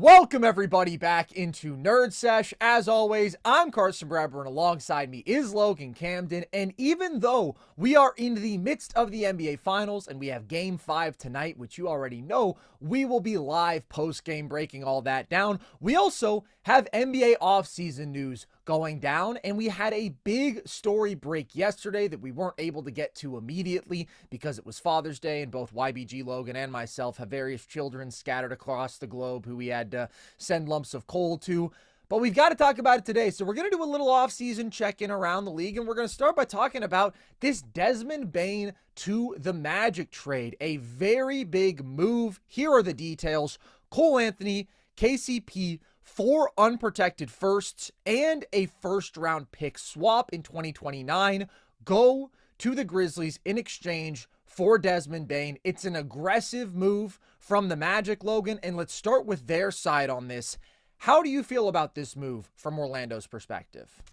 Welcome everybody back into NerdSesh. As always, I'm Carson Bradburn, and alongside me is Logan Camden. And even though we are in the midst of the NBA Finals and we have Game 5 tonight, which you already know, we will be live post-game breaking all that down. We also have NBA offseason news going down, and we had a big story break yesterday that we weren't able to get to immediately because it was Father's Day, and both YBG Logan and myself have various children scattered across the globe who we had to send lumps of coal to. But we've got to talk about it today. So we're going to do a little off-season check-in around the league, and we're going to start by talking about this Desmond Bane to the Magic trade. A very big move. Here are the details. Cole Anthony, KCP, 4 unprotected firsts, and a first-round pick swap in 2029 go to the Grizzlies in exchange for Desmond Bane. It's an aggressive move from the Magic, Logan, and let's start with their side on this. How do you feel about this move from Orlando's perspective?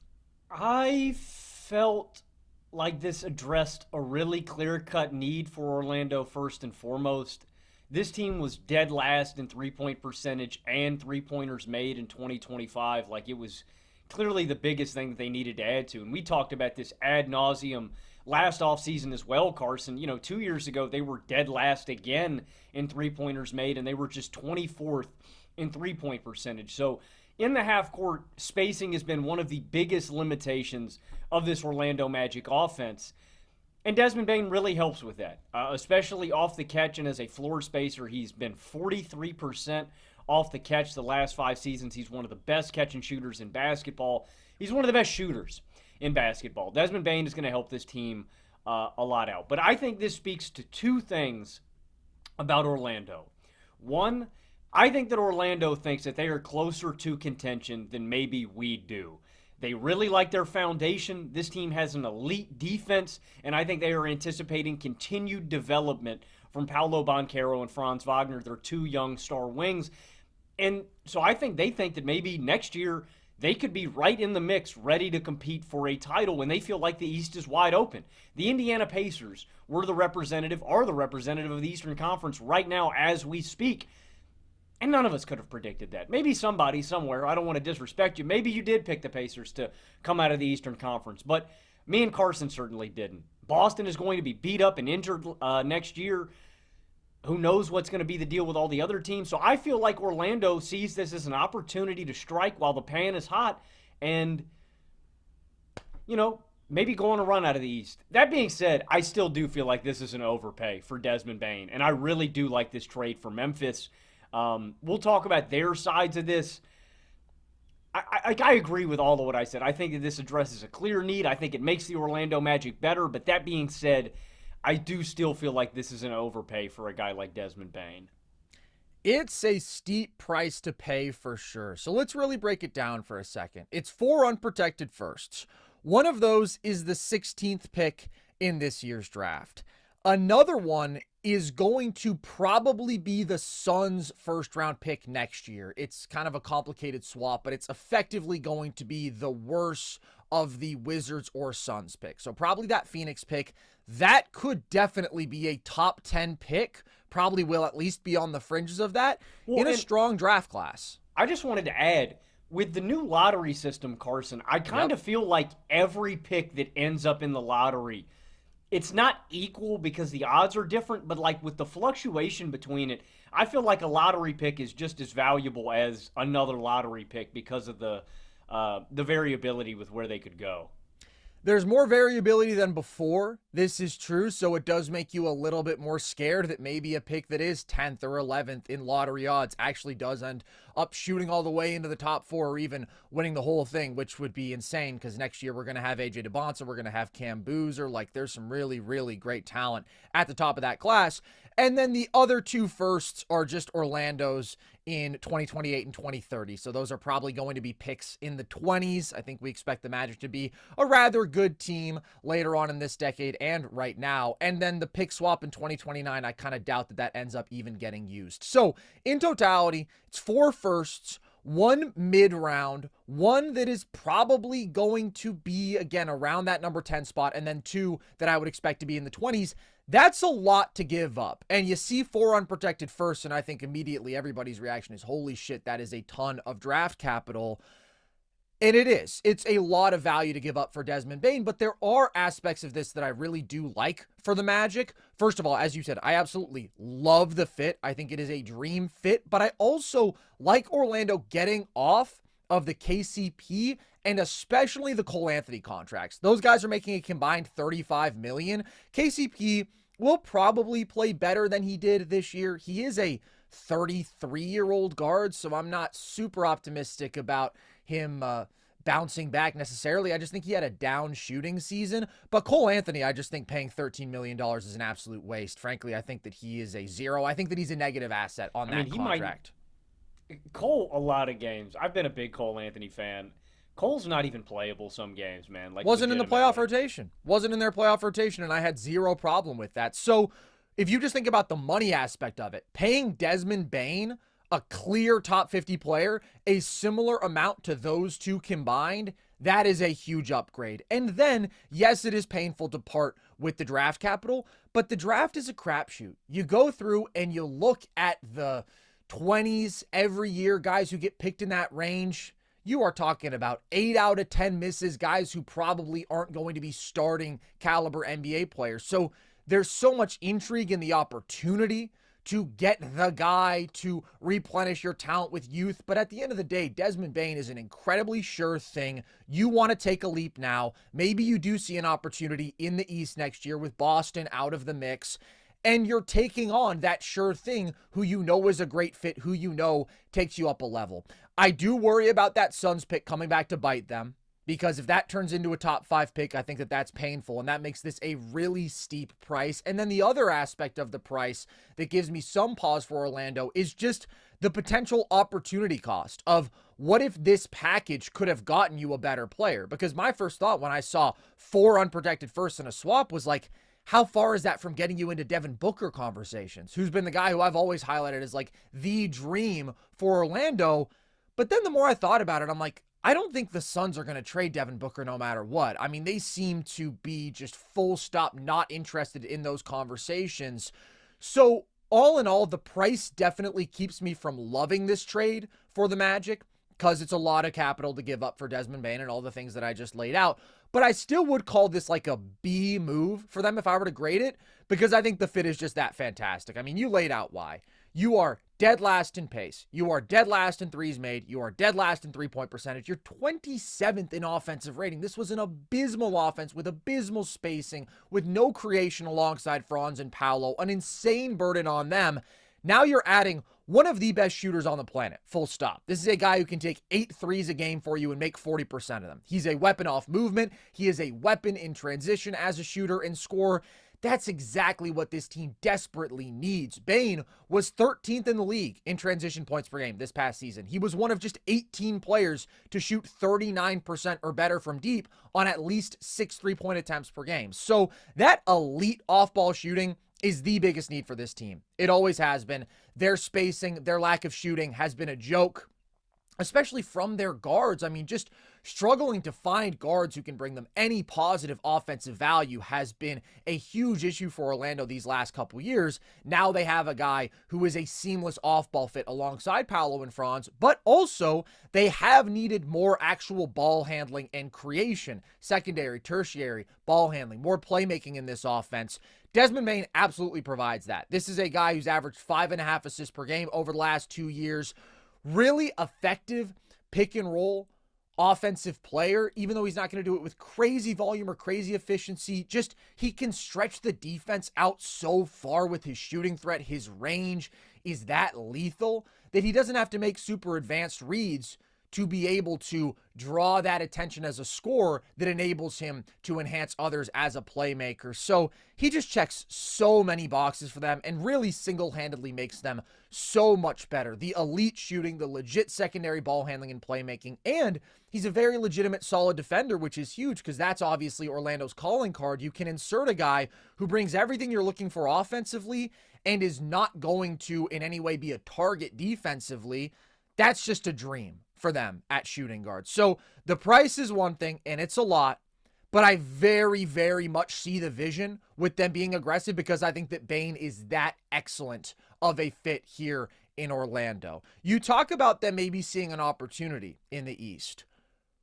I felt like this addressed a really clear-cut need for Orlando first and foremost. This team was dead last in three-point percentage and three-pointers made in 2025. Like, it was clearly the biggest thing that they needed to add to. And we talked about this ad nauseum last offseason as well, Carson. 2 years ago, they were dead last again in three-pointers made, and they were just 24th in three-point percentage. So in the half-court, spacing has been one of the biggest limitations of this Orlando Magic offense. And Desmond Bane really helps with that, especially off the catch and as a floor spacer. He's been 43% off the catch the last 5 seasons. He's one of the best catch and shooters in basketball. He's one of the best shooters in basketball. Desmond Bane is going to help this team a lot out. But I think this speaks to 2 things about Orlando. One, I think that Orlando thinks that they are closer to contention than maybe we do. They really like their foundation. This team has an elite defense, and I think they are anticipating continued development from Paolo, Banchero, and Franz Wagner, their 2 young star wings. And so I think they think that maybe next year they could be right in the mix, ready to compete for a title when they feel like the East is wide open. The Indiana Pacers are the representative of the Eastern Conference right now as we speak. And none of us could have predicted that. Maybe somebody somewhere, I don't want to disrespect you, maybe you did pick the Pacers to come out of the Eastern Conference, but me and Carson certainly didn't. Boston is going to be beat up and injured next year. Who knows what's going to be the deal with all the other teams? So I feel like Orlando sees this as an opportunity to strike while the pan is hot and, maybe go on a run out of the East. That being said, I still do feel like this is an overpay for Desmond Bane, and I really do like this trade for Memphis. We'll talk about their sides of this. I agree with all of what I said. I think that this addresses a clear need. I think it makes the Orlando Magic better. But that being said, I do still feel like this is an overpay for a guy like Desmond Bane. It's a steep price to pay for sure. So let's really break it down for a second. It's 4 unprotected firsts. One of those is the 16th pick in this year's draft. Another one is going to probably be the Suns' first-round pick next year. It's kind of a complicated swap, but it's effectively going to be the worst of the Wizards or Suns pick. So probably that Phoenix pick. That could definitely be a top 10 pick. Probably will at least be on the fringes of that in a strong draft class. I just wanted to add, with the new lottery system, Carson, I kind of feel like every pick that ends up in the lottery, it's not equal because the odds are different, but like with the fluctuation between it, I feel like a lottery pick is just as valuable as another lottery pick because of the variability with where they could go. There's more variability than before. This is true, so it does make you a little bit more scared that maybe a pick that is 10th or 11th in lottery odds actually does end up shooting all the way into the top 4 or even winning the whole thing, which would be insane because next year we're going to have AJ DeBonsa, we're going to have Cam Boozer. Like, there's some really, really great talent at the top of that class. And then the other 2 firsts are just Orlando's in 2028 and 2030. So those are probably going to be picks in the 20s. I think we expect the Magic to be a rather good team later on in this decade and right now. And then the pick swap in 2029, I kind of doubt that ends up even getting used. So in totality, it's 4 firsts, one mid-round, one that is probably going to be, again, around that number 10 spot, and then 2 that I would expect to be in the 20s. That's a lot to give up. And you see 4 unprotected firsts, and I think immediately everybody's reaction is, holy shit, that is a ton of draft capital. And it is. It's a lot of value to give up for Desmond Bane, but there are aspects of this that I really do like for the Magic. First of all, as you said, I absolutely love the fit. I think it is a dream fit, but I also like Orlando getting off of the KCP and especially the Cole Anthony contracts. Those guys are making a combined $35 million. KCP will probably play better than he did this year. He is a 33-year-old guard, so I'm not super optimistic about him bouncing back necessarily. I just think he had a down shooting season. But Cole Anthony, I just think paying $13 million is an absolute waste. Frankly, I think that he is a zero. I think that he's a negative asset on that contract. Cole, a lot of games. I've been a big Cole Anthony fan. Cole's not even playable some games, man. Like, wasn't in the playoff rotation. Wasn't in their playoff rotation, and I had zero problem with that. So if you just think about the money aspect of it, paying Desmond Bane, a clear top 50 player, a similar amount to those two combined, that is a huge upgrade. And then, yes, it is painful to part with the draft capital, but the draft is a crapshoot. You go through and you look at the 20s every year, guys who get picked in that range. You are talking about 8 out of 10 misses, guys who probably aren't going to be starting caliber NBA players. So there's so much intrigue in the opportunity to get the guy to replenish your talent with youth. But at the end of the day, Desmond Bane is an incredibly sure thing. You want to take a leap now. Maybe you do see an opportunity in the East next year with Boston out of the mix. And you're taking on that sure thing who you know is a great fit, who you know takes you up a level. I do worry about that Suns pick coming back to bite them, because if that turns into a top 5 pick, I think that that's painful, and that makes this a really steep price. And then the other aspect of the price that gives me some pause for Orlando is just the potential opportunity cost of what if this package could have gotten you a better player? Because my first thought when I saw 4 unprotected firsts in a swap was like, how far is that from getting you into Devin Booker conversations, who's been the guy who I've always highlighted as like the dream for Orlando? But then the more I thought about it, I'm like, I don't think the Suns are going to trade Devin Booker no matter what. I mean, they seem to be just full stop not interested in those conversations. So all in all, the price definitely keeps me from loving this trade for the Magic, because it's a lot of capital to give up for Desmond Bane and all the things that I just laid out. But I still would call this like a B move for them if I were to grade it, because I think the fit is just that fantastic. I mean, you laid out why. You are dead last in pace. You are dead last in threes made. You are dead last in three-point percentage. You're 27th in offensive rating. This was an abysmal offense with abysmal spacing, with no creation alongside Franz and Paolo, an insane burden on them. Now you're adding one of the best shooters on the planet, full stop. This is a guy who can take 8 threes a game for you and make 40% of them. He's a weapon off movement. He is a weapon in transition as a shooter and scorer. That's exactly what this team desperately needs. Bane was 13th in the league in transition points per game this past season. He was one of just 18 players to shoot 39% or better from deep on at least 6 3-point attempts per game. So that elite off-ball shooting is the biggest need for this team. It always has been. Their spacing, their lack of shooting has been a joke, especially from their guards. I mean, just struggling to find guards who can bring them any positive offensive value has been a huge issue for Orlando these last couple years. Now they have a guy who is a seamless off-ball fit alongside Paolo and Franz, but also they have needed more actual ball handling and creation, secondary, tertiary ball handling, more playmaking in this offense. Desmond Bane absolutely provides that. This is a guy who's averaged 5.5 assists per game over the last 2 years. Really effective pick and roll offensive player, even though he's not going to do it with crazy volume or crazy efficiency. Just he can stretch the defense out so far with his shooting threat. His range is that lethal that he doesn't have to make super advanced reads to be able to draw that attention as a scorer that enables him to enhance others as a playmaker. So he just checks so many boxes for them and really single-handedly makes them so much better. The elite shooting, the legit secondary ball handling and playmaking, and he's a very legitimate solid defender, which is huge because that's obviously Orlando's calling card. You can insert a guy who brings everything you're looking for offensively and is not going to in any way be a target defensively. that's just a dream for them at shooting guard. So the price is one thing, and it's a lot, but I very, very much see the vision with them being aggressive because I think that Bane is that excellent of a fit here in Orlando. You talk about them maybe seeing an opportunity in the East.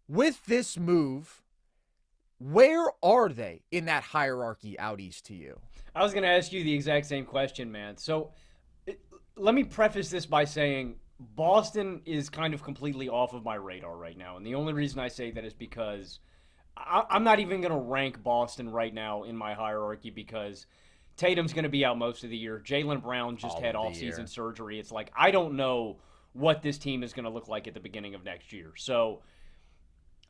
With this move, where are they in that hierarchy out East to you? I was going to ask you the exact same question, man. So let me preface this by saying Boston is kind of completely off of my radar right now. And the only reason I say that is because I'm not even going to rank Boston right now in my hierarchy because Tatum's going to be out most of the year. Jaylen Brown just had offseason surgery. It's like, I don't know what this team is going to look like at the beginning of next year. So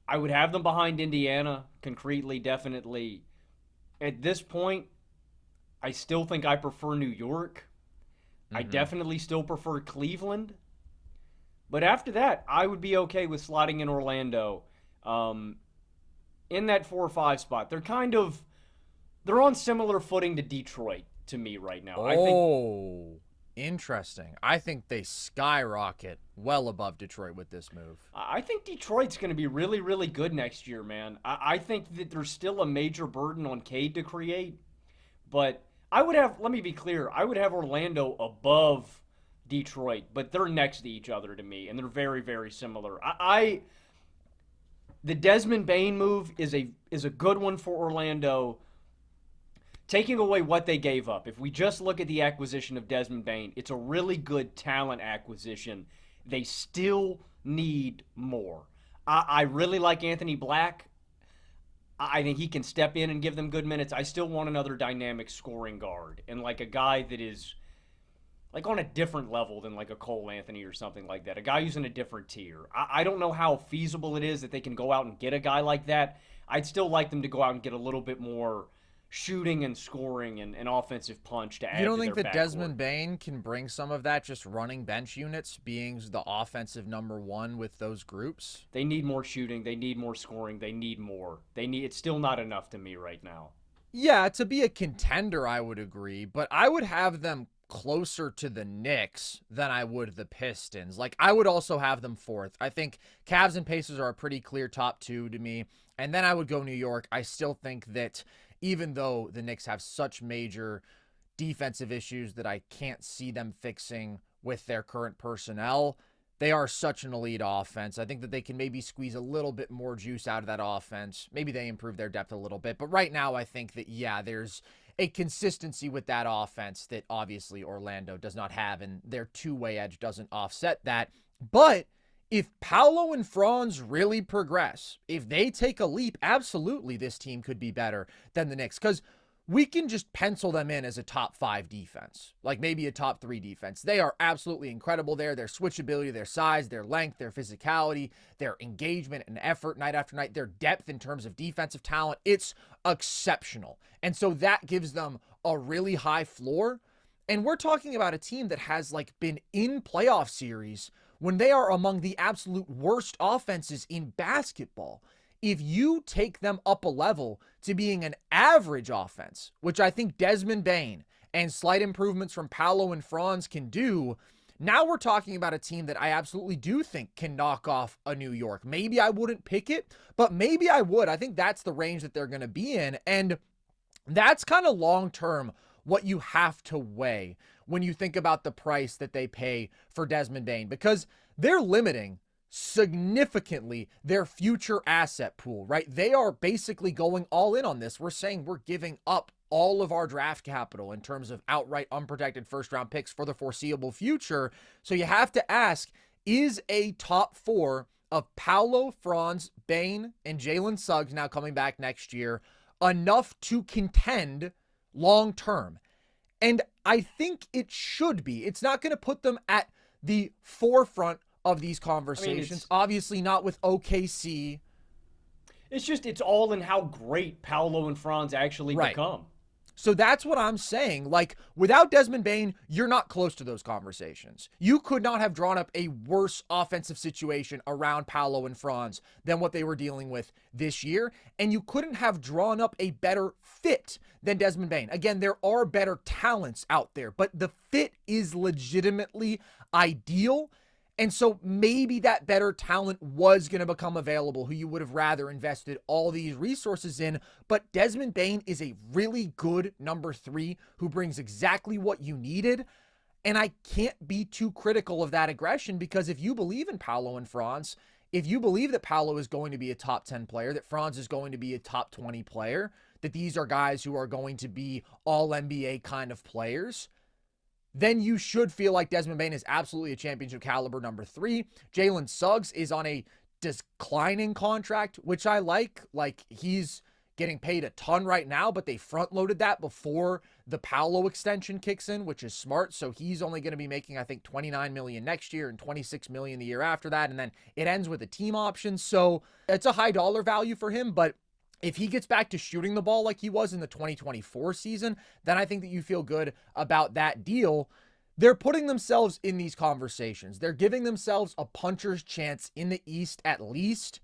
I would have them behind Indiana, concretely, definitely. At this point, I still think I prefer New York. I definitely still prefer Cleveland. But after that, I would be okay with slotting in Orlando in that 4 or 5 spot. They're on similar footing to Detroit to me right now. Interesting. I think they skyrocket well above Detroit with this move. I think Detroit's going to be really, really good next year, man. I think that there's still a major burden on Cade to create, but let me be clear, I would have Orlando above Detroit, but they're next to each other to me, and they're very, very similar. The Desmond Bane move is a good one for Orlando. Taking away what they gave up, if we just look at the acquisition of Desmond Bane, it's a really good talent acquisition. They still need more. I really like Anthony Black. I think he can step in and give them good minutes. I still want another dynamic scoring guard and like a guy that is like on a different level than like a Cole Anthony or something like that. A guy who's in a different tier. I don't know how feasible it is that they can go out and get a guy like that. I'd still like them to go out and get a little bit more shooting and scoring and offensive punch to add to their backcourt. You don't think that Desmond Bane can bring some of that just running bench units, being the offensive number one with those groups? They need more shooting. They need more scoring. They need more. It's still not enough to me right now. Yeah, to be a contender, I would agree, but I would have them closer to the Knicks than I would the Pistons. Like, I would also have them 4th. I think Cavs and Pacers are a pretty clear top 2 to me, and then I would go New York. I still think that even though the Knicks have such major defensive issues that I can't see them fixing with their current personnel, they are such an elite offense. I think that they can maybe squeeze a little bit more juice out of that offense. Maybe they improve their depth a little bit. But right now, I think that, yeah, there's a consistency with that offense that obviously Orlando does not have, and their two-way edge doesn't offset that. But if Paolo and Franz really progress, if they take a leap, absolutely this team could be better than the Knicks, because we can just pencil them in as a top 5 defense, like maybe a top 3 defense. They are absolutely incredible there. Their switchability, their size, their length, their physicality, their engagement and effort night after night, their depth in terms of defensive talent, it's exceptional. And so that gives them a really high floor. And we're talking about a team that has been in playoff series when they are among the absolute worst offenses in basketball. If you take them up a level to being an average offense, which I think Desmond Bane and slight improvements from Paolo and Franz can do, now we're talking about a team that I absolutely do think can knock off a New York. Maybe I wouldn't pick it, but maybe I would. I think that's the range that they're going to be in, and that's kind of long-term what you have to weigh when you think about the price that they pay for Desmond Bane, because they're limiting significantly their future asset pool, right? They are basically going all in on this. We're saying we're giving up all of our draft capital in terms of outright unprotected first-round picks for the foreseeable future. So you have to ask, is a top 4 of Paolo, Franz, Bane, and Jalen Suggs now coming back next year enough to contend long-term? And I think it should be. It's not going to put them at the forefront of these conversations. Obviously not with OKC. It's all in how great Paolo and Franz actually become. So that's what I'm saying. Without Desmond Bane, you're not close to those conversations. You could not have drawn up a worse offensive situation around Paolo and Franz than what they were dealing with this year. And you couldn't have drawn up a better fit than Desmond Bane. Again, there are better talents out there, but the fit is legitimately ideal. And so maybe that better talent was going to become available, who you would have rather invested all these resources in. But Desmond Bane is a really good number 3 who brings exactly what you needed. And I can't be too critical of that aggression, because if you believe in Paolo and Franz, if you believe that Paolo is going to be a top 10 player, that Franz is going to be a top 20 player, that these are guys who are going to be all NBA kind of players, then you should feel like Desmond Bane is absolutely a championship caliber number 3. Jalen Suggs is on a declining contract, which I like. Like, he's getting paid a ton right now, but they front loaded that before the Paolo extension kicks in, which is smart. So he's only going to be making, I think, $29 million next year and $26 million the year after that. And then it ends with a team option. So it's a high dollar value for him, but if he gets back to shooting the ball like he was in the 2024 season, then I think that you feel good about that deal. They're putting themselves in these conversations. They're giving themselves a puncher's chance in the East at least,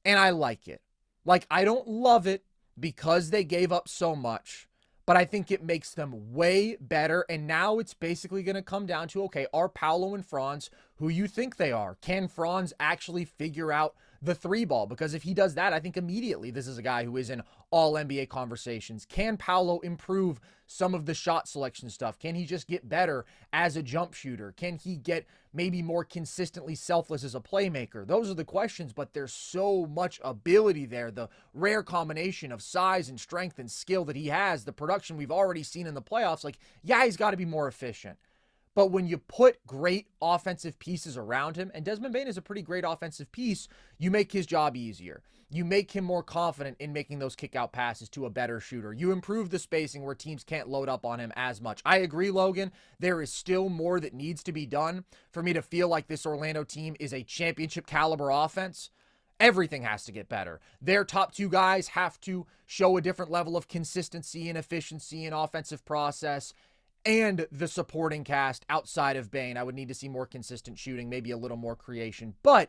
and I like it. Like, I don't love it because they gave up so much, but I think it makes them way better. And now it's basically going to come down to, okay, are Paolo and Franz who you think they are? Can Franz actually figure out the 3 ball? Because if he does that, I think immediately this is a guy who is in all NBA conversations. Can Paolo improve some of the shot selection stuff? Can he just get better as a jump shooter? Can he get maybe more consistently selfless as a playmaker? Those are the questions, but there's so much ability there. The rare combination of size and strength and skill that he has, the production we've already seen in the playoffs, like, yeah, he's got to be more efficient. But when you put great offensive pieces around him, and Desmond Bane is a pretty great offensive piece, you make his job easier. You make him more confident in making those kick-out passes to a better shooter. You improve the spacing where teams can't load up on him as much. I agree, Logan. There is still more that needs to be done for me to feel like this Orlando team is a championship caliber offense. Everything has to get better. Their top 2 guys have to show a different level of consistency and efficiency and offensive process. And the supporting cast outside of Bane, I would need to see more consistent shooting, maybe a little more creation. But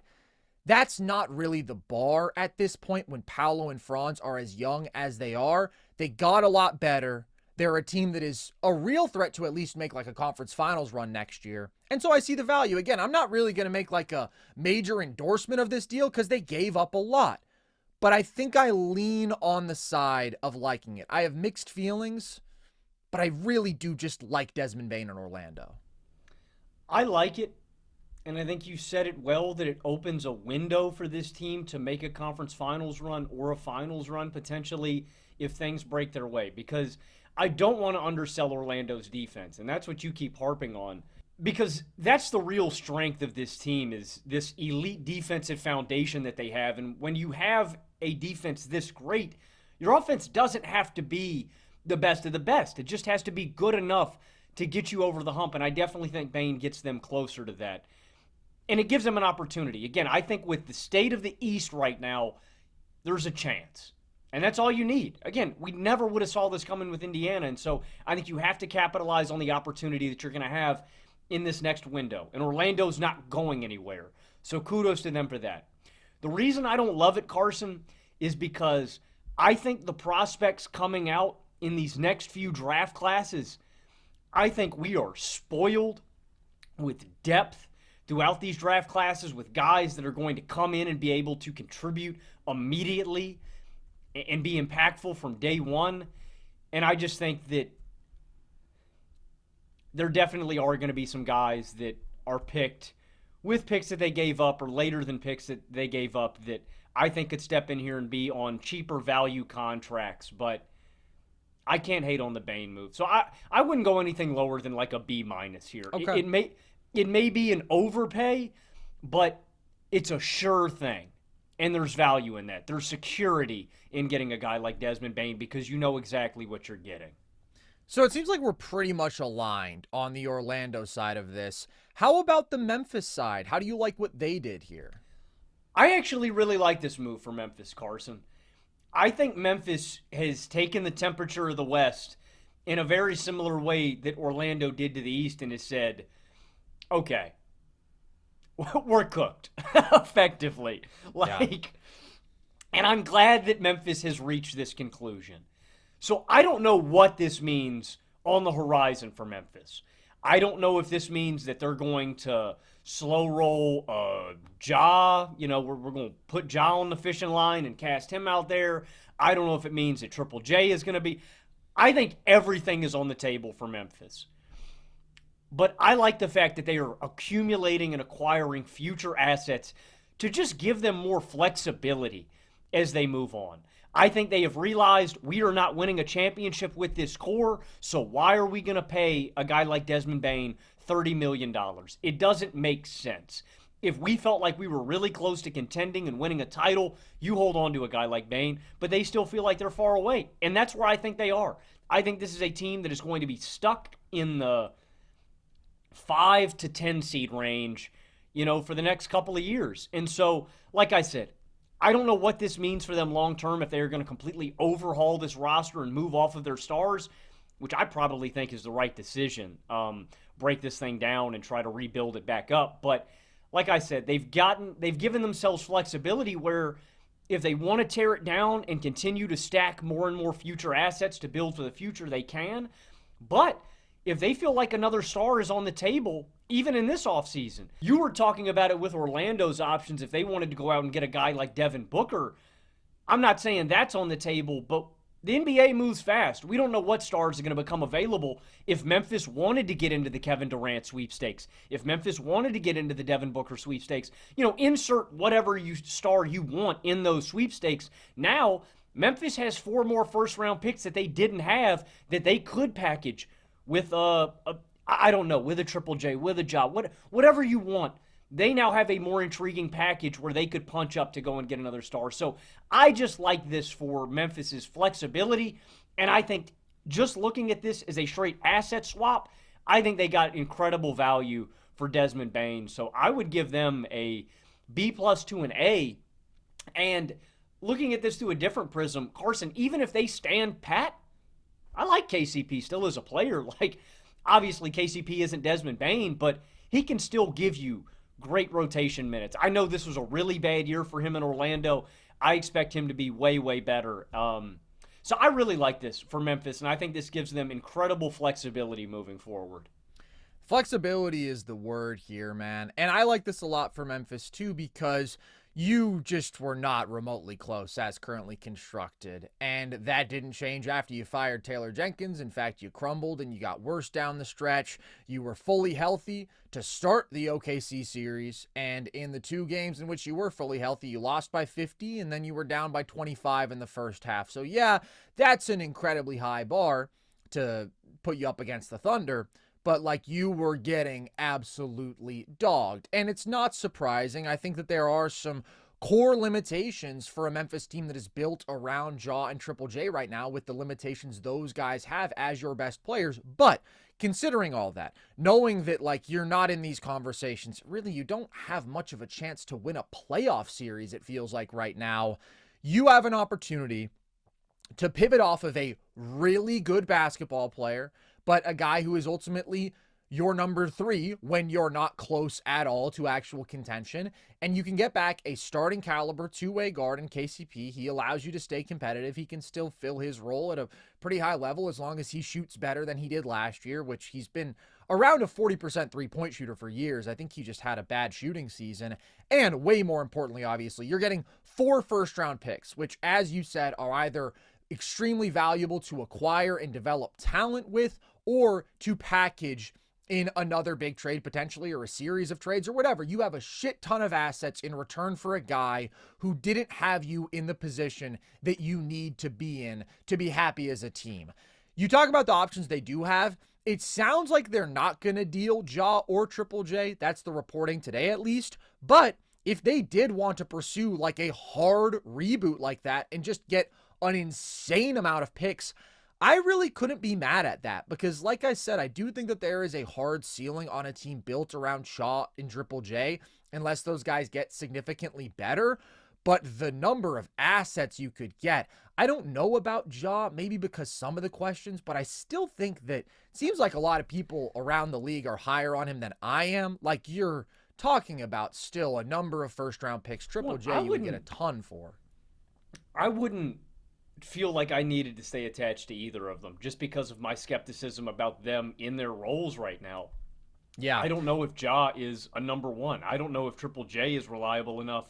that's not really the bar at this point when Paolo and Franz are as young as they are. They got a lot better. They're a team that is a real threat to at least make like a conference finals run next year. And so I see the value. Again, I'm not really going to make like a major endorsement of this deal because they gave up a lot. But I think I lean on the side of liking it. I have mixed feelings, but I really do just like Desmond Bane in Orlando. I like it, and I think you said it well, that it opens a window for this team to make a conference finals run or a finals run potentially if things break their way, because I don't want to undersell Orlando's defense, and that's what you keep harping on, because that's the real strength of this team, is this elite defensive foundation that they have. And when you have a defense this great, your offense doesn't have to be the best of the best. It just has to be good enough to get you over the hump, and I definitely think Bane gets them closer to that. And it gives them an opportunity. Again, I think with the state of the East right now, there's a chance. And that's all you need. Again, we never would have saw this coming with Indiana, and so I think you have to capitalize on the opportunity that you're going to have in this next window. And Orlando's not going anywhere, so kudos to them for that. The reason I don't love it, Carson, is because I think the prospects coming out in these next few draft classes, I think we are spoiled with depth throughout these draft classes, with guys that are going to come in and be able to contribute immediately and be impactful from day one. And I just think that there definitely are going to be some guys that are picked with picks that they gave up or later than picks that they gave up that I think could step in here and be on cheaper value contracts. But I can't hate on the Bane move. So I wouldn't go anything lower than like a B- here. Okay. It may be an overpay, but it's a sure thing. And there's value in that. There's security in getting a guy like Desmond Bane because you know exactly what you're getting. So it seems like we're pretty much aligned on the Orlando side of this. How about the Memphis side? How do you like what they did here? I actually really like this move for Memphis, Carson. I think Memphis has taken the temperature of the West in a very similar way that Orlando did to the East and has said, okay, we're cooked, effectively. And I'm glad that Memphis has reached this conclusion. So I don't know what this means on the horizon for Memphis. I don't know if this means that they're going to slow roll Ja. We're going to put Ja on the fishing line and cast him out there. I don't know if it means that Triple J is going to be. I think everything is on the table for Memphis. But I like the fact that they are accumulating and acquiring future assets to just give them more flexibility as they move on. I think they have realized we are not winning a championship with this core, so why are we going to pay a guy like Desmond Bane $30 million? It doesn't make sense. If we felt like we were really close to contending and winning a title, you hold on to a guy like Bane, but they still feel like they're far away. And that's where I think they are. I think this is a team that is going to be stuck in the 5 to 10 seed range, for the next couple of years. And so, like I said, I don't know what this means for them long term, if they are going to completely overhaul this roster and move off of their stars, which I probably think is the right decision. Break this thing down and try to rebuild it back up. But like I said, they've given themselves flexibility where if they want to tear it down and continue to stack more and more future assets to build for the future, they can. But if they feel like another star is on the table, even in this offseason, you were talking about it with Orlando's options if they wanted to go out and get a guy like Devin Booker. I'm not saying that's on the table, but the NBA moves fast. We don't know what stars are going to become available. If Memphis wanted to get into the Kevin Durant sweepstakes, if Memphis wanted to get into the Devin Booker sweepstakes, insert whatever star you want in those sweepstakes. Now, Memphis has 4 more first-round picks that they didn't have that they could package with I don't know, with a Triple J, with a Ja, whatever you want. They now have a more intriguing package where they could punch up to go and get another star. So I just like this for Memphis's flexibility, and I think just looking at this as a straight asset swap, I think they got incredible value for Desmond Bane. So I would give them a B+ to an A. And looking at this through a different prism, Carson, even if they stand pat, I like KCP still as a player. Like, obviously KCP isn't Desmond Bane, but he can still give you great rotation minutes. I know this was a really bad year for him in Orlando. I expect him to be way, way better. So I really like this for Memphis, and I think this gives them incredible flexibility moving forward. Flexibility is the word here, man. And I like this a lot for Memphis, too, because you just were not remotely close as currently constructed. And that didn't change after you fired Taylor Jenkins. In fact, you crumbled and you got worse down the stretch. You were fully healthy to start the OKC series. And in the 2 games in which you were fully healthy, you lost by 50 and then you were down by 25 in the first half. So yeah, that's an incredibly high bar to put you up against the Thunder. But like, you were getting absolutely dogged. And it's not surprising. I think that there are some core limitations for a Memphis team that is built around Ja and Triple J right now, with the limitations those guys have as your best players. But considering all that, knowing that like, you're not in these conversations, really you don't have much of a chance to win a playoff series, it feels like right now, you have an opportunity to pivot off of a really good basketball player, but a guy who is ultimately your number 3 when you're not close at all to actual contention. And you can get back a starting caliber 2-way guard in KCP. He allows you to stay competitive. He can still fill his role at a pretty high level as long as he shoots better than he did last year, which he's been around a 40% three-point shooter for years. I think he just had a bad shooting season. And way more importantly, obviously, you're getting 4 first-round picks, which, as you said, are either extremely valuable to acquire and develop talent with, or to package in another big trade potentially, or a series of trades or whatever. You have a shit ton of assets in return for a guy who didn't have you in the position that you need to be in to be happy as a team. You talk about the options they do have. It sounds like they're not going to deal Ja or Triple J. That's the reporting today, at least. But if they did want to pursue like a hard reboot like that and just get an insane amount of picks, I really couldn't be mad at that, because like I said, I do think that there is a hard ceiling on a team built around Shaw and Triple J, unless those guys get significantly better. But the number of assets you could get, I don't know about Ja, maybe because some of the questions, but I still think that it seems like a lot of people around the league are higher on him than I am. Like, you're talking about still a number of first round picks. Triple J, you would get a ton for. I wouldn't feel like I needed to stay attached to either of them just because of my skepticism about them in their roles right now. Yeah. I don't know if Ja is a number one. I don't know if Triple J is reliable enough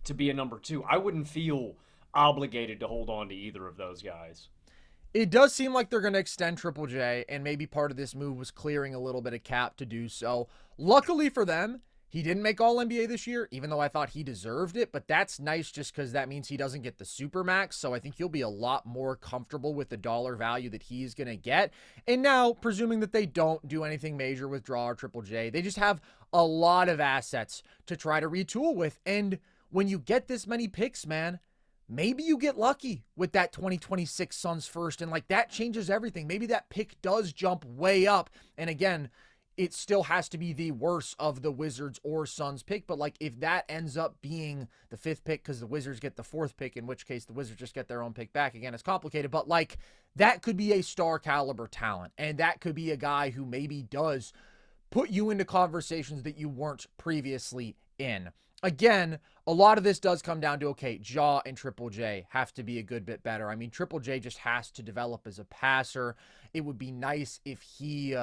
to be a number two. I wouldn't feel obligated to hold on to either of those guys. It does seem like they're going to extend Triple J, and maybe part of this move was clearing a little bit of cap to do so. Luckily for them, he didn't make All-NBA this year, even though I thought he deserved it, but that's nice just because that means he doesn't get the Supermax, so I think he'll be a lot more comfortable with the dollar value that he's going to get. And now, presuming that they don't do anything major with Draw or Triple J, they just have a lot of assets to try to retool with, and when you get this many picks, man, maybe you get lucky with that 2026 Suns first, and like that changes everything. Maybe that pick does jump way up, and again, it still has to be the worst of the Wizards or Suns pick, but like if that ends up being the fifth pick because the Wizards get the fourth pick, in which case the Wizards just get their own pick back. Again, it's complicated, but like that could be a star caliber talent, and that could be a guy who maybe does put you into conversations that you weren't previously in. Again, a lot of this does come down to, okay, Ja and Triple J have to be a good bit better. I mean, Triple J just has to develop as a passer. It would be nice if he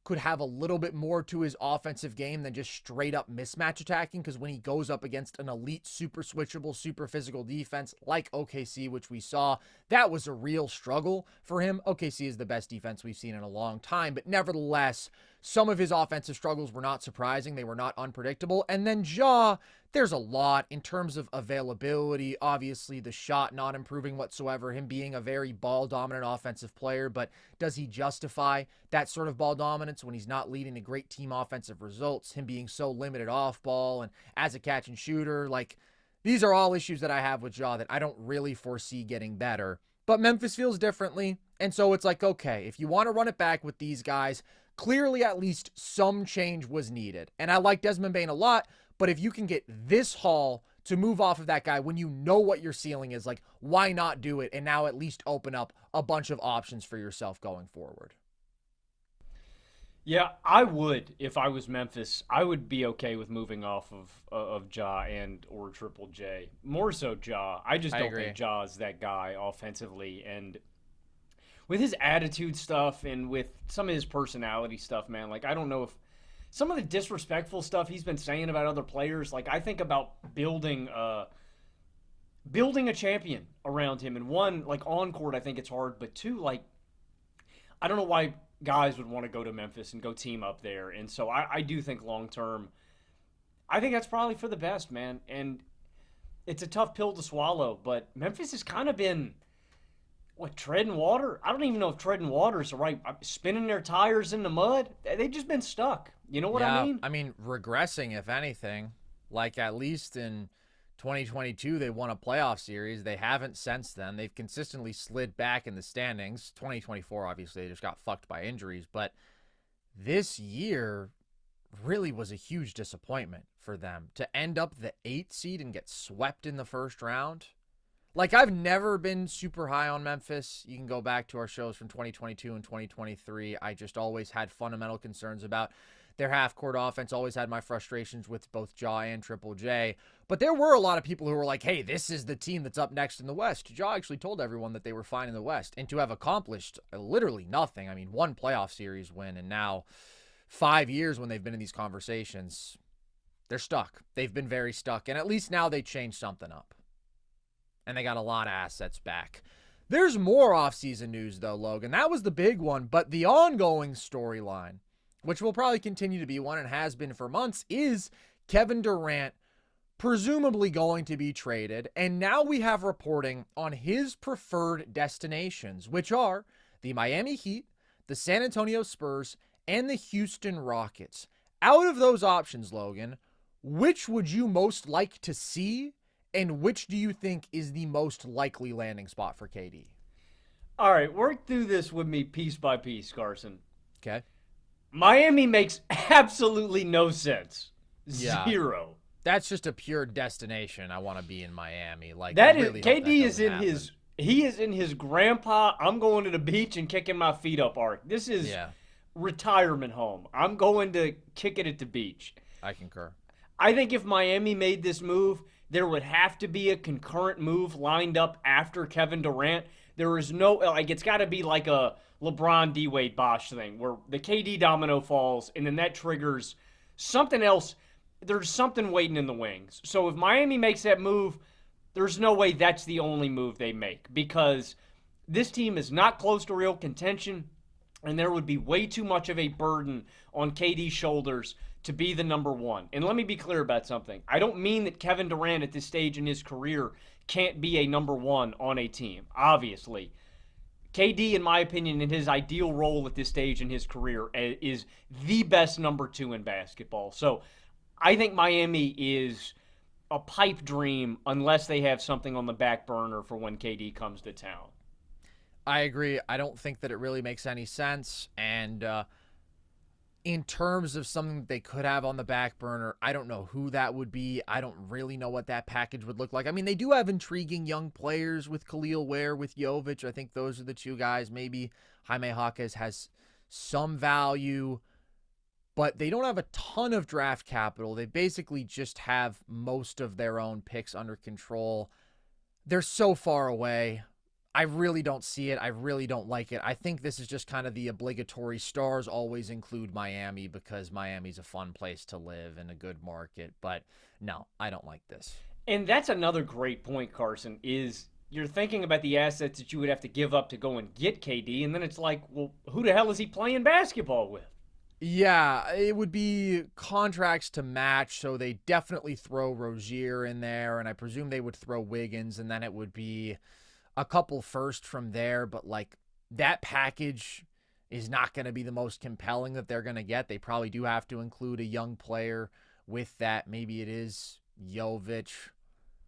could have a little bit more to his offensive game than just straight up mismatch attacking, because when he goes up against an elite, super switchable, super physical defense like OKC, which we saw, that was a real struggle for him. OKC is the best defense we've seen in a long time, but nevertheless, some of his offensive struggles were not surprising. They were not unpredictable. And then Ja, there's a lot in terms of availability. Obviously, the shot not improving whatsoever, him being a very ball-dominant offensive player, but does he justify that sort of ball dominance when he's not leading to great team offensive results, him being so limited off ball and as a catch and shooter? Like, these are all issues that I have with Ja that I don't really foresee getting better. But Memphis feels differently, and so it's like, okay, if you want to run it back with these guys, clearly at least some change was needed. And I like Desmond Bane a lot, but if you can get this haul to move off of that guy when you know what your ceiling is, like, why not do it and now at least open up a bunch of options for yourself going forward? Yeah, I would if I was Memphis. I would be okay with moving off of Ja and or Triple J. More so Ja. I just don't think Ja is that guy offensively, and with his attitude stuff and with some of his personality stuff, man, like I don't know if some of the disrespectful stuff he's been saying about other players, like I think about building a champion around him. And one, like on court, I think it's hard, but two, like I don't know why guys would want to go to Memphis and go team up there. And so I do think long term, I think that's probably for the best, man. And it's a tough pill to swallow, but Memphis has kind of been treading water? I don't even know if treading water is the right. Spinning their tires in the mud. They've just been stuck. You know what I mean? I mean, regressing, if anything. Like, at least in 2022, they won a playoff series. They haven't since then. They've consistently slid back in the standings. 2024, obviously, they just got fucked by injuries. But this year really was a huge disappointment for them. To end up the 8th seed and get swept in the first round. Like, I've never been super high on Memphis. You can go back to our shows from 2022 and 2023. I just always had fundamental concerns about their half-court offense. Always had my frustrations with both Ja and Triple J. But there were a lot of people who were like, hey, this is the team that's up next in the West. Ja actually told everyone that they were fine in the West. And to have accomplished literally nothing. I mean, one playoff series win, and now 5 years when they've been in these conversations, they're stuck. They've been very stuck. And at least now they changed something up. And they got a lot of assets back. There's more offseason news, though, Logan. That was the big one. But the ongoing storyline, which will probably continue to be one and has been for months, is Kevin Durant presumably going to be traded. And now we have reporting on his preferred destinations, which are the Miami Heat, the San Antonio Spurs, and the Houston Rockets. Out of those options, Logan, which would you most like to see? And which do you think is the most likely landing spot for KD? All right, work through this with me piece by piece, Carson. Okay. Miami makes absolutely no sense. Yeah. Zero. That's just a pure destination. I want to be in Miami. Like that I really is hope KD that is in happen. he is in his grandpa, I'm going to the beach and kicking my feet up arc. This is retirement home. I'm going to kick it at the beach. I concur. I think if Miami made this move, there would have to be a concurrent move lined up after Kevin Durant. There is no, like, it's got to be like a LeBron, D-Wade, Bosh thing where the KD domino falls and then that triggers something else. There's something waiting in the wings. So if Miami makes that move, there's no way that's the only move they make because this team is not close to real contention and there would be way too much of a burden on KD's shoulders to be the number one. And let me be clear about something. I don't mean that Kevin Durant at this stage in his career can't be a number one on a team. Obviously, KD, in my opinion, in his ideal role at this stage in his career, is the best number two in basketball. So I think Miami is a pipe dream unless they have something on the back burner for when KD comes to town. I agree. I don't think that it really makes any sense. And in terms of something that they could have on the back burner, I don't know who that would be. I don't really know what that package would look like. I mean, they do have intriguing young players with Khalil Ware, with Jovic. I think those are the two guys. Maybe Jaime Jaquez has some value, but they don't have a ton of draft capital. They basically just have most of their own picks under control. They're so far away. I really don't see it. I really don't like it. I think this is just kind of the obligatory stars always include Miami because Miami's a fun place to live and a good market. But no, I don't like this. And that's another great point, Carson, is you're thinking about the assets that you would have to give up to go and get KD. And then it's like, well, who the hell is he playing basketball with? Yeah, it would be contracts to match. So they definitely throw Rozier in there. And I presume they would throw Wiggins. And then it would be a couple first from there, but like that package is not going to be the most compelling that they're going to get. They probably do have to include a young player with that. Maybe it is Jovic.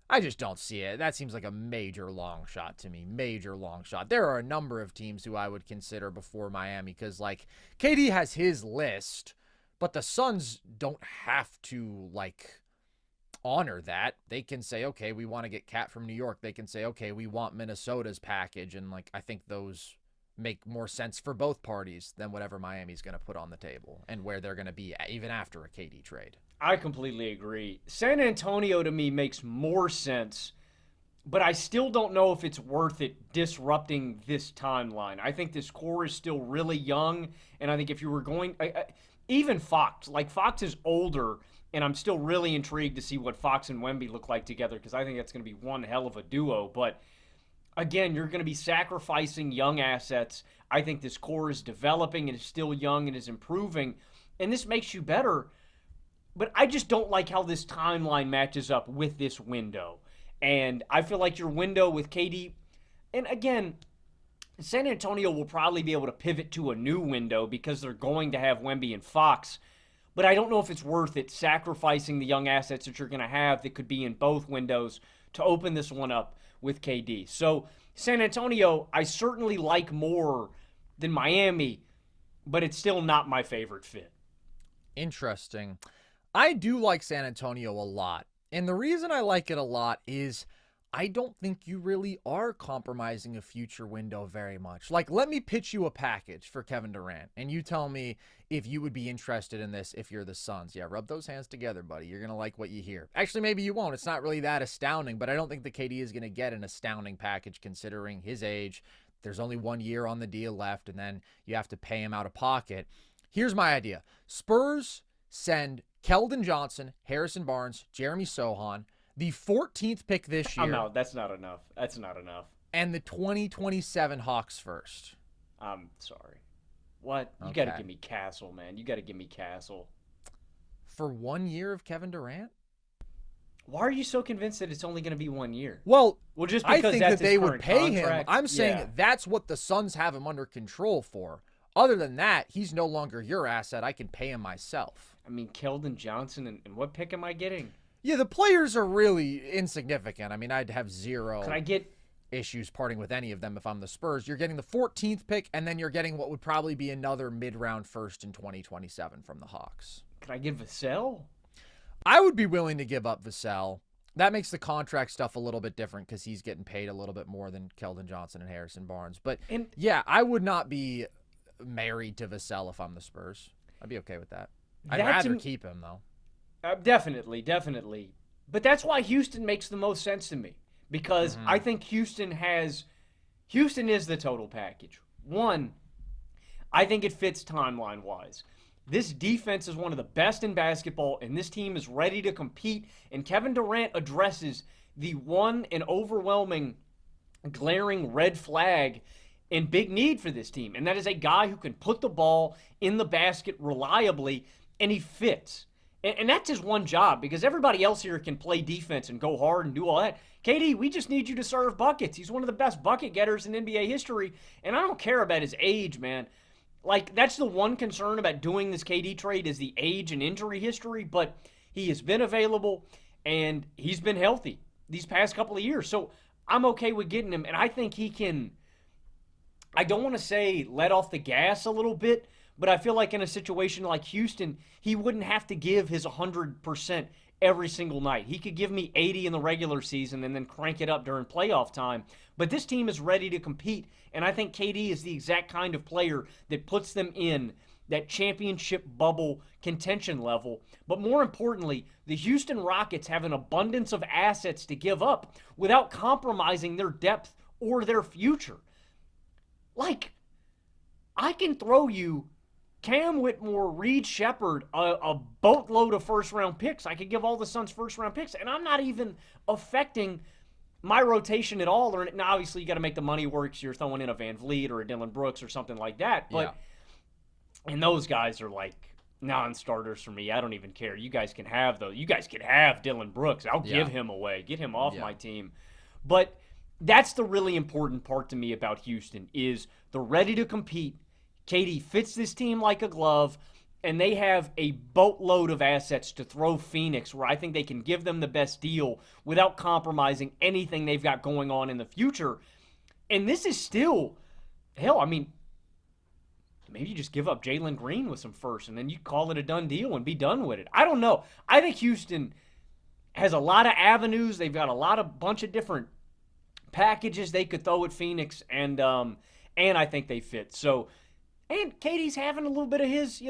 I just don't see it. That seems like a major long shot to me. Major long shot. There are a number of teams who I would consider before Miami because like KD has his list, but the Suns don't have to like honor that. They can say, okay, we want to get Cat from New York. They can say, okay, we want Minnesota's package. And like, I think those make more sense for both parties than whatever Miami's going to put on the table and where they're going to be even after a KD trade. I completely agree. San Antonio to me makes more sense, but I still don't know if it's worth it disrupting this timeline. I think this core is still really young. And I think if you were going, even Fox is older. And I'm still really intrigued to see what Fox and Wemby look like together because I think that's going to be one hell of a duo. But again, you're going to be sacrificing young assets. I think this core is developing and is still young and is improving. And this makes you better. But I just don't like how this timeline matches up with this window. And I feel like your window with KD, and again, San Antonio will probably be able to pivot to a new window because they're going to have Wemby and Fox. But I don't know if it's worth it sacrificing the young assets that you're going to have that could be in both windows to open this one up with KD. So San Antonio, I certainly like more than Miami, but it's still not my favorite fit. Interesting. I do like San Antonio a lot. And the reason I like it a lot is I don't think you really are compromising a future window very much. Like, let me pitch you a package for Kevin Durant, and you tell me if you would be interested in this if you're the Suns. Yeah, rub those hands together, buddy. You're going to like what you hear. Actually, maybe you won't. It's not really that astounding, but I don't think the KD is going to get an astounding package considering his age. There's only 1 year on the deal left, and then you have to pay him out of pocket. Here's my idea. Spurs send Keldon Johnson, Harrison Barnes, Jeremy Sohan, the 14th pick this year. Oh, no, that's not enough. That's not enough. And the 2027 Hawks first. I'm sorry. What? You Okay. got to give me Castle, man. You got to give me Castle. For 1 year of Kevin Durant? Why are you so convinced that it's only going to be 1 year? Well, Just I because think that's that they his would current pay him. contract? I'm saying Yeah. that's what the Suns have him under control for. Other than that, he's no longer your asset. I can pay him myself. I mean, Keldon Johnson, and what pick am I getting? Yeah, the players are really insignificant. I mean, I'd have zero Can I get issues parting with any of them if I'm the Spurs. You're getting the 14th pick, and then you're getting what would probably be another mid-round first in 2027 from the Hawks. Vassell? I would be willing to give up Vassell. That makes the contract stuff a little bit different because he's getting paid a little bit more than Keldon Johnson and Harrison Barnes. But yeah, I would not be married to Vassell if I'm the Spurs. I'd be okay with that. I'd rather keep him, though. Definitely. But that's why Houston makes the most sense to me, because I think Houston is the total package. One, I think it fits timeline-wise. This defense is one of the best in basketball, and this team is ready to compete, and Kevin Durant addresses the one and overwhelming glaring red flag and big need for this team, and that is a guy who can put the ball in the basket reliably, and he fits. And that's his one job, because everybody else here can play defense and go hard and do all that. KD, we just need you to serve buckets. He's one of the best bucket getters in NBA history, and I don't care about his age, man. Like, that's the one concern about doing this KD trade is the age and injury history, but he has been available, and he's been healthy these past couple of years. So I'm okay with getting him, and I think he can, I don't want to say let off the gas a little bit, but I feel like in a situation like Houston, he wouldn't have to give his 100% every single night. He could give me 80 in the regular season and then crank it up during playoff time. But this team is ready to compete, and I think KD is the exact kind of player that puts them in that championship bubble contention level. But more importantly, the Houston Rockets have an abundance of assets to give up without compromising their depth or their future. Like, I can throw you Cam Whitmore, Reed Shepherd, a boatload of first-round picks. I could give all the Suns first-round picks, and I'm not even affecting my rotation at all. Now, obviously, you got to make the money work, so you're throwing in a Van Vliet or a Dylan Brooks or something like that. But and those guys are like non-starters for me. I don't even care. You guys can have those. You guys can have Dylan Brooks. I'll give him away. Get him off my team. But that's the really important part to me about Houston is they're ready to compete. KD fits this team like a glove, and they have a boatload of assets to throw Phoenix where I think they can give them the best deal without compromising anything they've got going on in the future. And this is still, hell, I mean, maybe you just give up Jalen Green with some first, and then you call it a done deal and be done with it. I don't know. I think Houston has a lot of avenues. They've got a bunch of different packages they could throw at Phoenix, and I think they fit. So, and KD's having a little bit of his,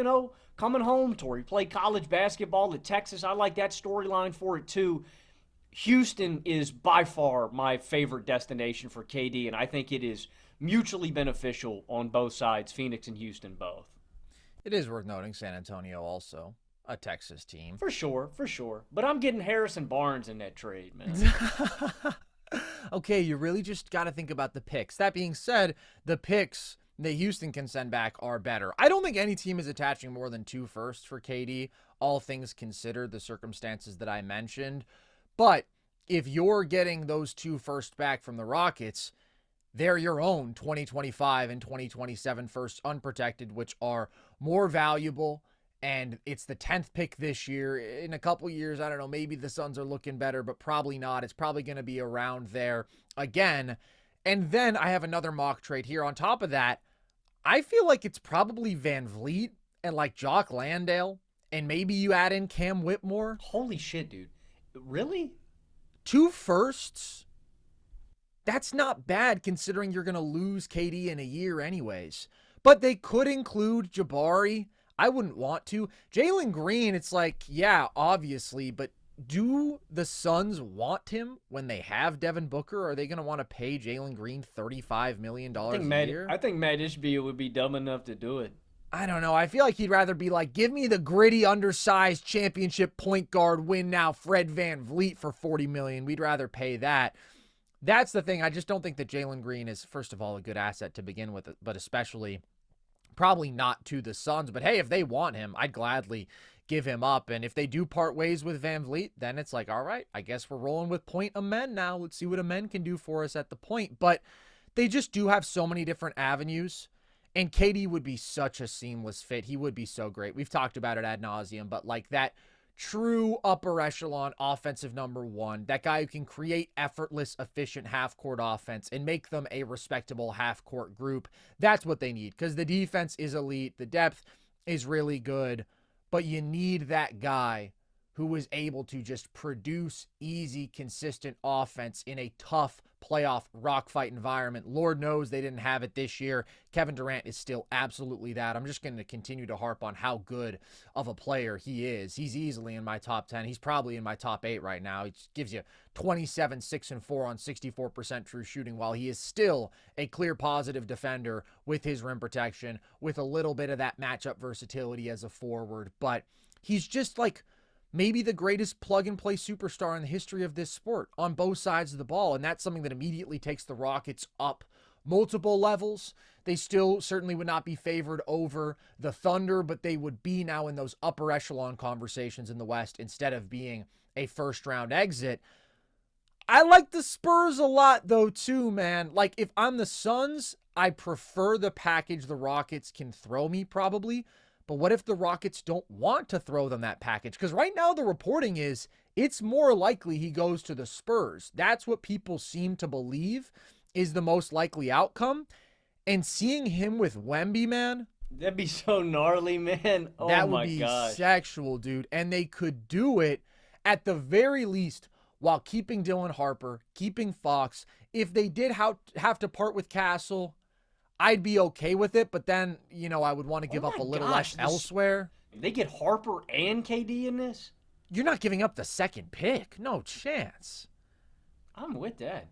coming home tour. He played college basketball at Texas. I like that storyline for it too. Houston is by far my favorite destination for KD, and I think it is mutually beneficial on both sides, Phoenix and Houston both. It is worth noting San Antonio also, a Texas team. For sure. But I'm getting Harrison Barnes in that trade, man. Okay, you really just got to think about the picks. That being said, the picks that Houston can send back are better. I don't think any team is attaching more than 2 firsts for KD, all things considered, the circumstances that I mentioned. But if you're getting those 2 firsts back from the Rockets, they're your own 2025 and 2027 firsts unprotected, which are more valuable. And it's the 10th pick this year. In a couple years, I don't know, maybe the Suns are looking better, but probably not. It's probably going to be around there again. And then I have another mock trade here. On top of that, I feel like it's probably Van Vliet and like Jock Landale, and maybe you add in Cam Whitmore. Holy shit, dude. Really? 2 firsts? That's not bad considering you're going to lose KD in a year anyways. But they could include Jabari. I wouldn't want to. Jalen Green, it's like, yeah, obviously, but do the Suns want him when they have Devin Booker? Are they going to want to pay Jalen Green $35 million a year? I think Matt Ishbia would be dumb enough to do it. I don't know. I feel like he'd rather be like, give me the gritty, undersized championship point guard win now, Fred Van Vliet for $40 million. We'd rather pay that. That's the thing. I just don't think that Jalen Green is, first of all, a good asset to begin with, but especially probably not to the Suns. But hey, if they want him, I'd gladly give him up. And if they do part ways with Van Vliet, then it's like, all right, I guess we're rolling with Point Amen now. Let's see what Amen can do for us at the point. But they just do have so many different avenues. And KD would be such a seamless fit. He would be so great. We've talked about it ad nauseum, but like that true upper echelon offensive number 1, that guy who can create effortless, efficient half-court offense and make them a respectable half-court group. That's what they need because the defense is elite. The depth is really good, but you need that guy who was able to just produce easy, consistent offense in a tough playoff rock fight environment. Lord knows they didn't have it this year. Kevin Durant is still absolutely that. I'm just going to continue to harp on how good of a player he is. He's easily in my top 10. He's probably in my top 8 right now. He gives you 27, 6, and 4 on 64% true shooting, while he is still a clear positive defender with his rim protection, with a little bit of that matchup versatility as a forward. But he's just like maybe the greatest plug-and-play superstar in the history of this sport on both sides of the ball, and that's something that immediately takes the Rockets up multiple levels. They still certainly would not be favored over the Thunder, but they would be now in those upper echelon conversations in the West instead of being a first-round exit. I like the Spurs a lot, though, too, man. Like, if I'm the Suns, I prefer the package the Rockets can throw me, probably. But what if the Rockets don't want to throw them that package? Because right now the reporting is it's more likely he goes to the Spurs. That's what people seem to believe is the most likely outcome. And seeing him with Wemby, man. That'd be so gnarly, man. Oh, that my would be gosh. sexual, dude. And they could do it at the very least while keeping Dylan Harper, keeping Fox. If they did have to part with Castle, I'd be okay with it, but then, I would want to give up a little less elsewhere. They get Harper and KD in this? You're not giving up the second pick. No chance. I'm with that.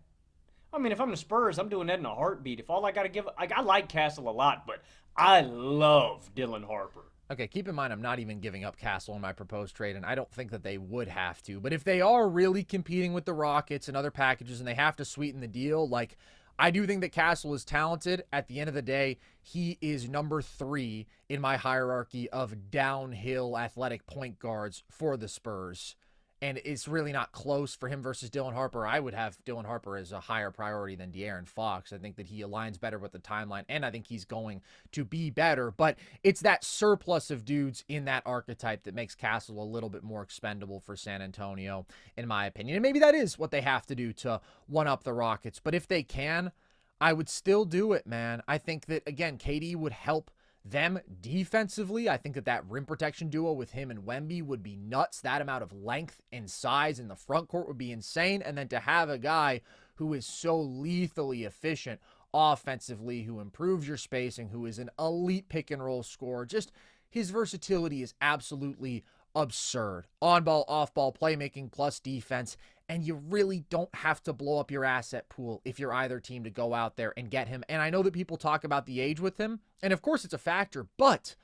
I mean, if I'm the Spurs, I'm doing that in a heartbeat. If all I got to give, I like Castle a lot, but I love Dylan Harper. Okay, keep in mind I'm not even giving up Castle in my proposed trade, and I don't think that they would have to. But if they are really competing with the Rockets and other packages and they have to sweeten the deal, I do think that Castle is talented. At the end of the day, he is number 3 in my hierarchy of downhill athletic point guards for the Spurs. And it's really not close for him versus Dylan Harper. I would have Dylan Harper as a higher priority than De'Aaron Fox. I think that he aligns better with the timeline, and I think he's going to be better. But it's that surplus of dudes in that archetype that makes Castle a little bit more expendable for San Antonio, in my opinion. And maybe that is what they have to do to one-up the Rockets. But if they can, I would still do it, man. I think that, again, KD would help them defensively. I think that rim protection duo with him and Wemby would be nuts. That amount of length and size in the front court would be insane. And then to have a guy who is so lethally efficient offensively, who improves your spacing, who is an elite pick and roll scorer, just his versatility is absolutely absurd. On ball, off ball, playmaking plus defense. And you really don't have to blow up your asset pool if you're either team to go out there and get him. And I know that people talk about the age with him, and of course it's a factor, but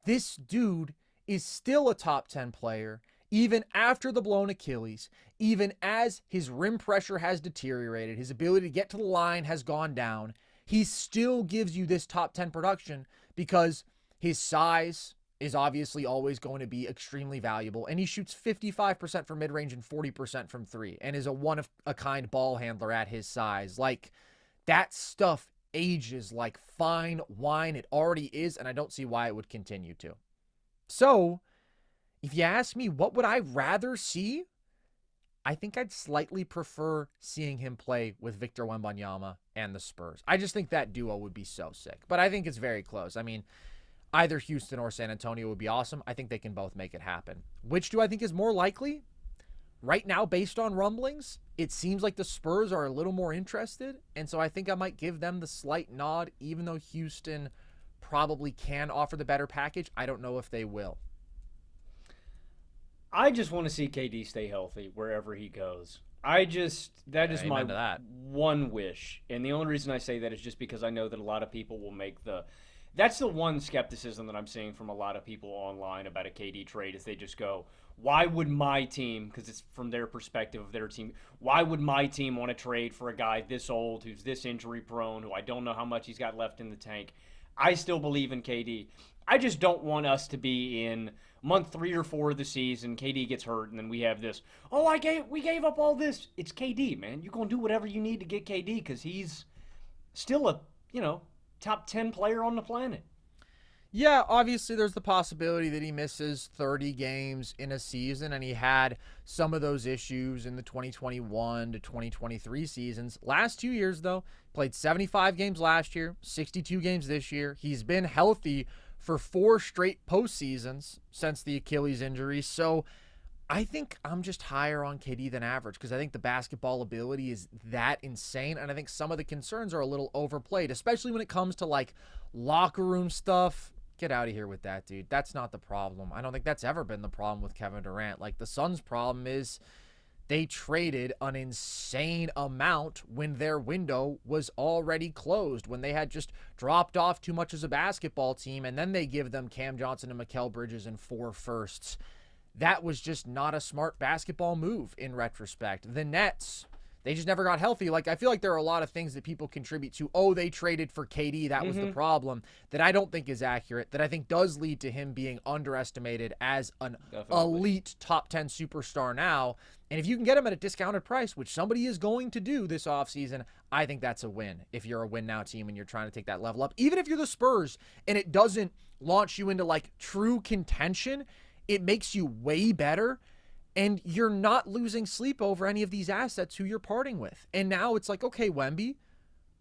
this dude is still a top 10 player, even after the blown Achilles, even as his rim pressure has deteriorated, his ability to get to the line has gone down. He still gives you this top 10 production because his size is obviously always going to be extremely valuable. And he shoots 55% from mid-range and 40% from 3 and is a one-of-a-kind ball handler at his size. That stuff ages like fine wine. It already is, and I don't see why it would continue to. So, if you ask me, what would I rather see? I think I'd slightly prefer seeing him play with Victor Wembanyama and the Spurs. I just think that duo would be so sick. But I think it's very close. I mean, either Houston or San Antonio would be awesome. I think they can both make it happen. Which do I think is more likely? Right now, based on rumblings, it seems like the Spurs are a little more interested. And so I think I might give them the slight nod, even though Houston probably can offer the better package. I don't know if they will. I just want to see KD stay healthy wherever he goes. That is my one wish. And the only reason I say that is just because I know that a lot of people will make that's the one skepticism that I'm seeing from a lot of people online about a KD trade is they just go, why would my team, because it's from their perspective of their team, why would my team want to trade for a guy this old, who's this injury prone, who I don't know how much he's got left in the tank? I still believe in KD. I just don't want us to be in month 3 or 4 of the season, KD gets hurt, and then we have this, we gave up all this. It's KD, man. You're going to do whatever you need to get KD because he's still a, top 10 player on the planet. Yeah, obviously there's the possibility that he misses 30 games in a season, and he had some of those issues in the 2021 to 2023 seasons. Last 2 years, though, played 75 games last year, 62 games this year. He's been healthy for 4 straight postseasons since the Achilles injury. So I think I'm just higher on KD than average because I think the basketball ability is that insane. And I think some of the concerns are a little overplayed, especially when it comes to like locker room stuff. Get out of here with that, dude. That's not the problem. I don't think that's ever been the problem with Kevin Durant. Like the Suns' problem is they traded an insane amount when their window was already closed, when they had just dropped off too much as a basketball team, and then they give them Cam Johnson and Mikal Bridges and 4 firsts. That was just not a smart basketball move in retrospect. The Nets, they just never got healthy. Like, I feel like there are a lot of things that people contribute to. Oh, they traded for KD. That was the problem. That I don't think is accurate. That I think does lead to him being underestimated as an elite top 10 superstar now. And if you can get him at a discounted price, which somebody is going to do this offseason, I think that's a win if you're a win now team and you're trying to take that level up. Even if you're the Spurs and it doesn't launch you into like true contention, it makes you way better. And you're not losing sleep over any of these assets who you're parting with. And now it's like, okay, Wemby,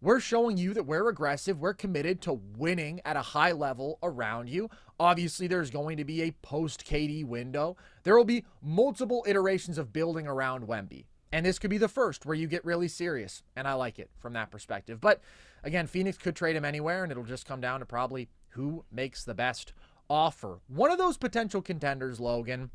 we're showing you that we're aggressive. We're committed to winning at a high level around you. Obviously, there's going to be a post-KD window. There will be multiple iterations of building around Wemby. And this could be the first where you get really serious. And I like it from that perspective. But again, Phoenix could trade him anywhere, and it'll just come down to probably who makes the best offer. One of those potential contenders, Logan,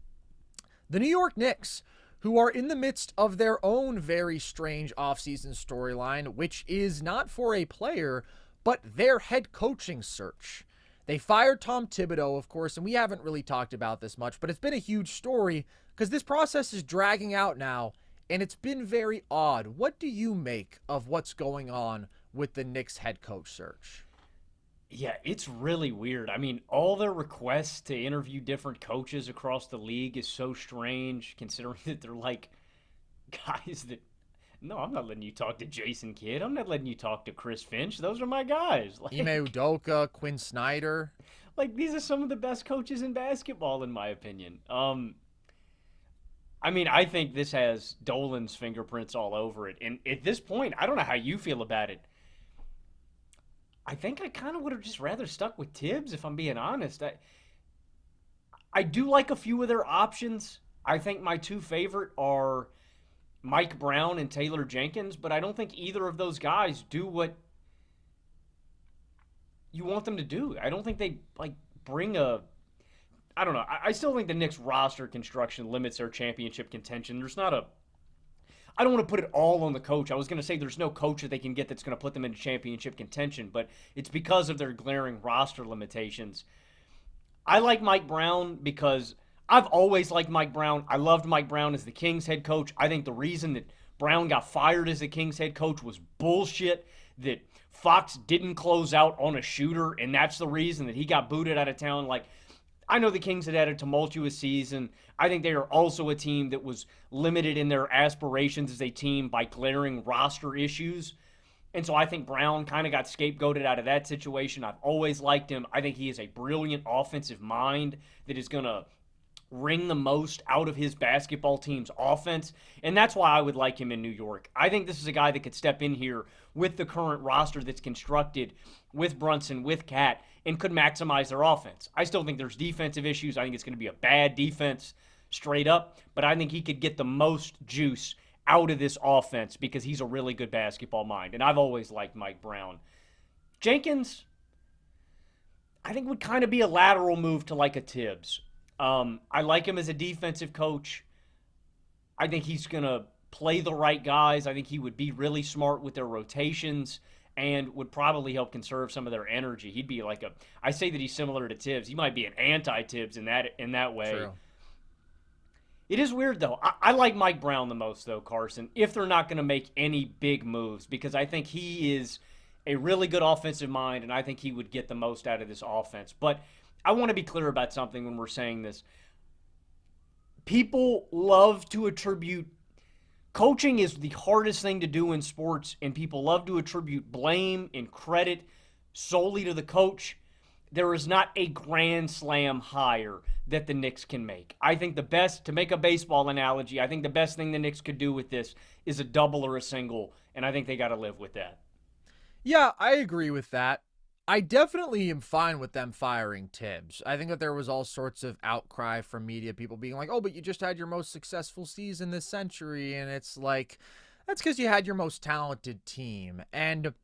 the New York Knicks, who are in the midst of their own very strange offseason storyline, which is not for a player, but their head coaching search. They fired Tom Thibodeau, of course, and we haven't really talked about this much, but it's been a huge story because this process is dragging out now, and it's been very odd. What do you make of what's going on with the Knicks head coach search? Yeah, it's really weird. I mean, all their requests to interview different coaches across the league is so strange, considering that they're like guys that, no, I'm not letting you talk to Jason Kidd. I'm not letting you talk to Chris Finch. Those are my guys. Like, Ime Udoka, Quinn Snyder. Like, these are some of the best coaches in basketball, in my opinion. I mean, I think this has Dolan's fingerprints all over it. And at this point, I don't know how you feel about it. I think I kind of would have just rather stuck with Tibbs, if I'm being honest. I do like a few of their options. I think my two favorite are Mike Brown and Taylor Jenkins, but I don't think either of those guys do what you want them to do. I don't think they bring a. I don't know. I still think the Knicks roster construction limits their championship contention. There's not a. I don't want to put it all on the coach. I was going to say there's no coach that they can get that's going to put them into championship contention, but it's because of their glaring roster limitations. I like Mike Brown because I've always liked Mike Brown. I loved Mike Brown as the Kings head coach. I think the reason that Brown got fired as the Kings head coach was bullshit, that Fox didn't close out on a shooter, and that's the reason that he got booted out of town. Like, I know the Kings had a tumultuous season. I think they are also a team that was limited in their aspirations as a team by glaring roster issues. And so I think Brown kind of got scapegoated out of that situation. I've always liked him. I think he is a brilliant offensive mind that is going to wring the most out of his basketball team's offense. And that's why I would like him in New York. I think this is a guy that could step in here with the current roster that's constructed, with Brunson, with Cat, and could maximize their offense. I still think there's defensive issues. I think it's going to be a bad defense straight up, but I think he could get the most juice out of this offense because he's a really good basketball mind, and I've always liked Mike Brown. Jenkins, I think would kind of be a lateral move to like a Tibbs. I like him as a defensive coach. I think he's going to play the right guys. I think he would be really smart with their rotations and would probably help conserve some of their energy. He'd be like I say that he's similar to Tibbs. He might be an anti-Tibbs in that way. True. It is weird, though. I like Mike Brown the most, though, Carson, if they're not going to make any big moves, because I think he is a really good offensive mind, and I think he would get the most out of this offense. But I want to be clear about something when we're saying this. People love to attribute coaching is the hardest thing to do in sports, and people love to attribute blame and credit solely to the coach. There is not a grand slam hire that the Knicks can make. I think the best, to make a baseball analogy, I think the best thing the Knicks could do with this is a double or a single, and I think they got to live with that. Yeah, I agree with that. I definitely am fine with them firing Tibbs. I think that there was all sorts of outcry from media, people being like, oh, but you just had your most successful season this century. And it's like, that's because you had your most talented team. And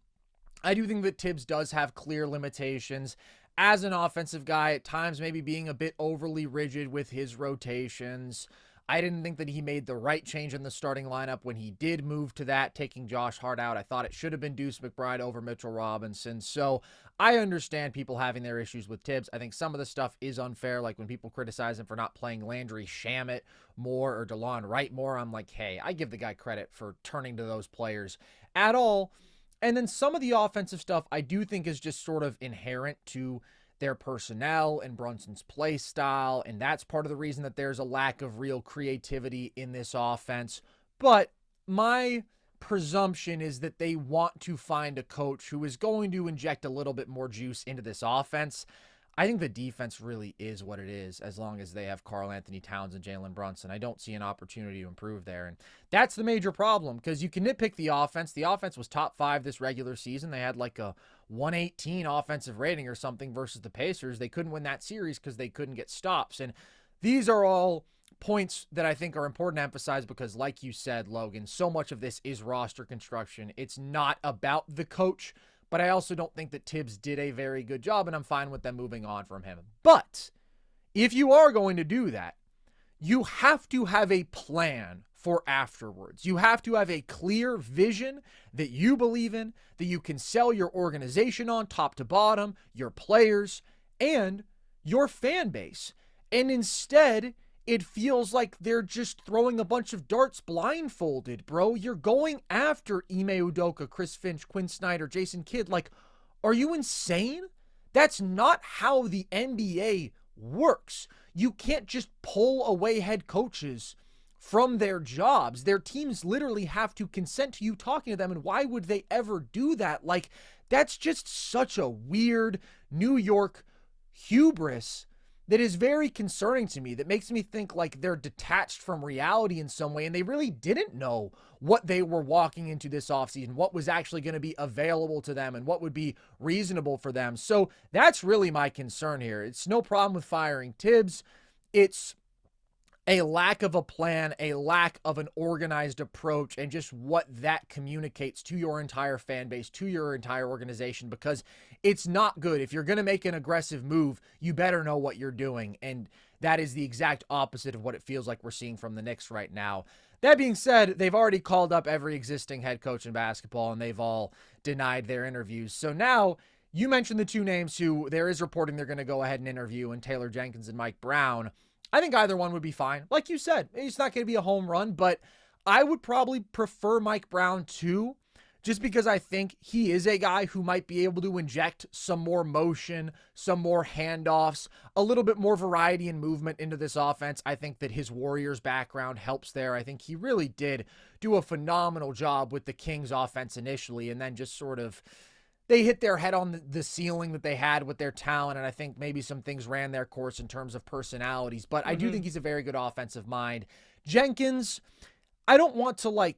I do think that Tibbs does have clear limitations as an offensive guy, at times maybe being a bit overly rigid with his rotations. I didn't think that he made the right change in the starting lineup when he did move to that, taking Josh Hart out. I thought it should have been Deuce McBride over Mitchell Robinson. So I understand people having their issues with Tibbs. I think some of the stuff is unfair, like when people criticize him for not playing Landry Shamet more or DeLon Wright more. I'm like, hey, I give the guy credit for turning to those players at all. And then some of the offensive stuff I do think is just sort of inherent to their personnel and Brunson's play style, and that's part of the reason that there's a lack of real creativity in this offense. But my presumption is that they want to find a coach who is going to inject a little bit more juice into this offense. I think the defense really is what it is as long as they have Karl Anthony Towns and Jalen Brunson. I don't see an opportunity to improve there. And that's the major problem, because you can nitpick the offense. The offense was top 5 this regular season. They had like a 118 offensive rating or something versus the Pacers. They couldn't win that series because they couldn't get stops. And these are all points that I think are important to emphasize because, like you said, Logan, so much of this is roster construction. It's not about the coach. But I also don't think that Tibbs did a very good job, and I'm fine with them moving on from him. But if you are going to do that, you have to have a plan for afterwards. You have to have a clear vision that you believe in, that you can sell your organization on top to bottom, your players, and your fan base. And instead, it feels like they're just throwing a bunch of darts blindfolded, bro. You're going after Ime Udoka, Chris Finch, Quinn Snyder, Jason Kidd. Like, are you insane? That's not how the NBA works. You can't just pull away head coaches from their jobs. Their teams literally have to consent to you talking to them, and why would they ever do that? Like, that's just such a weird New York hubris that is very concerning to me, that makes me think like they're detached from reality in some way, and they really didn't know what they were walking into this offseason, what was actually going to be available to them, and what would be reasonable for them. So that's really my concern here. It's no problem with firing Tibbs. It's a lack of a plan, a lack of an organized approach, and just what that communicates to your entire fan base, to your entire organization, because it's not good. If you're going to make an aggressive move, you better know what you're doing, and that is the exact opposite of what it feels like we're seeing from the Knicks right now. That being said, they've already called up every existing head coach in basketball, and they've all denied their interviews. So now, you mentioned the two names who there is reporting they're going to go ahead and interview, and Taylor Jenkins and Mike Brown. I think either one would be fine. Like you said, it's not going to be a home run, but I would probably prefer Mike Brown too, just because I think he is a guy who might be able to inject some more motion, some more handoffs, a little bit more variety and movement into this offense. I think that his Warriors background helps there. I think he really did do a phenomenal job with the Kings offense initially, and then just sort of they hit their head on the ceiling that they had with their talent, and I think maybe some things ran their course in terms of personalities, but I do think he's a very good offensive mind. Jenkins, I don't want to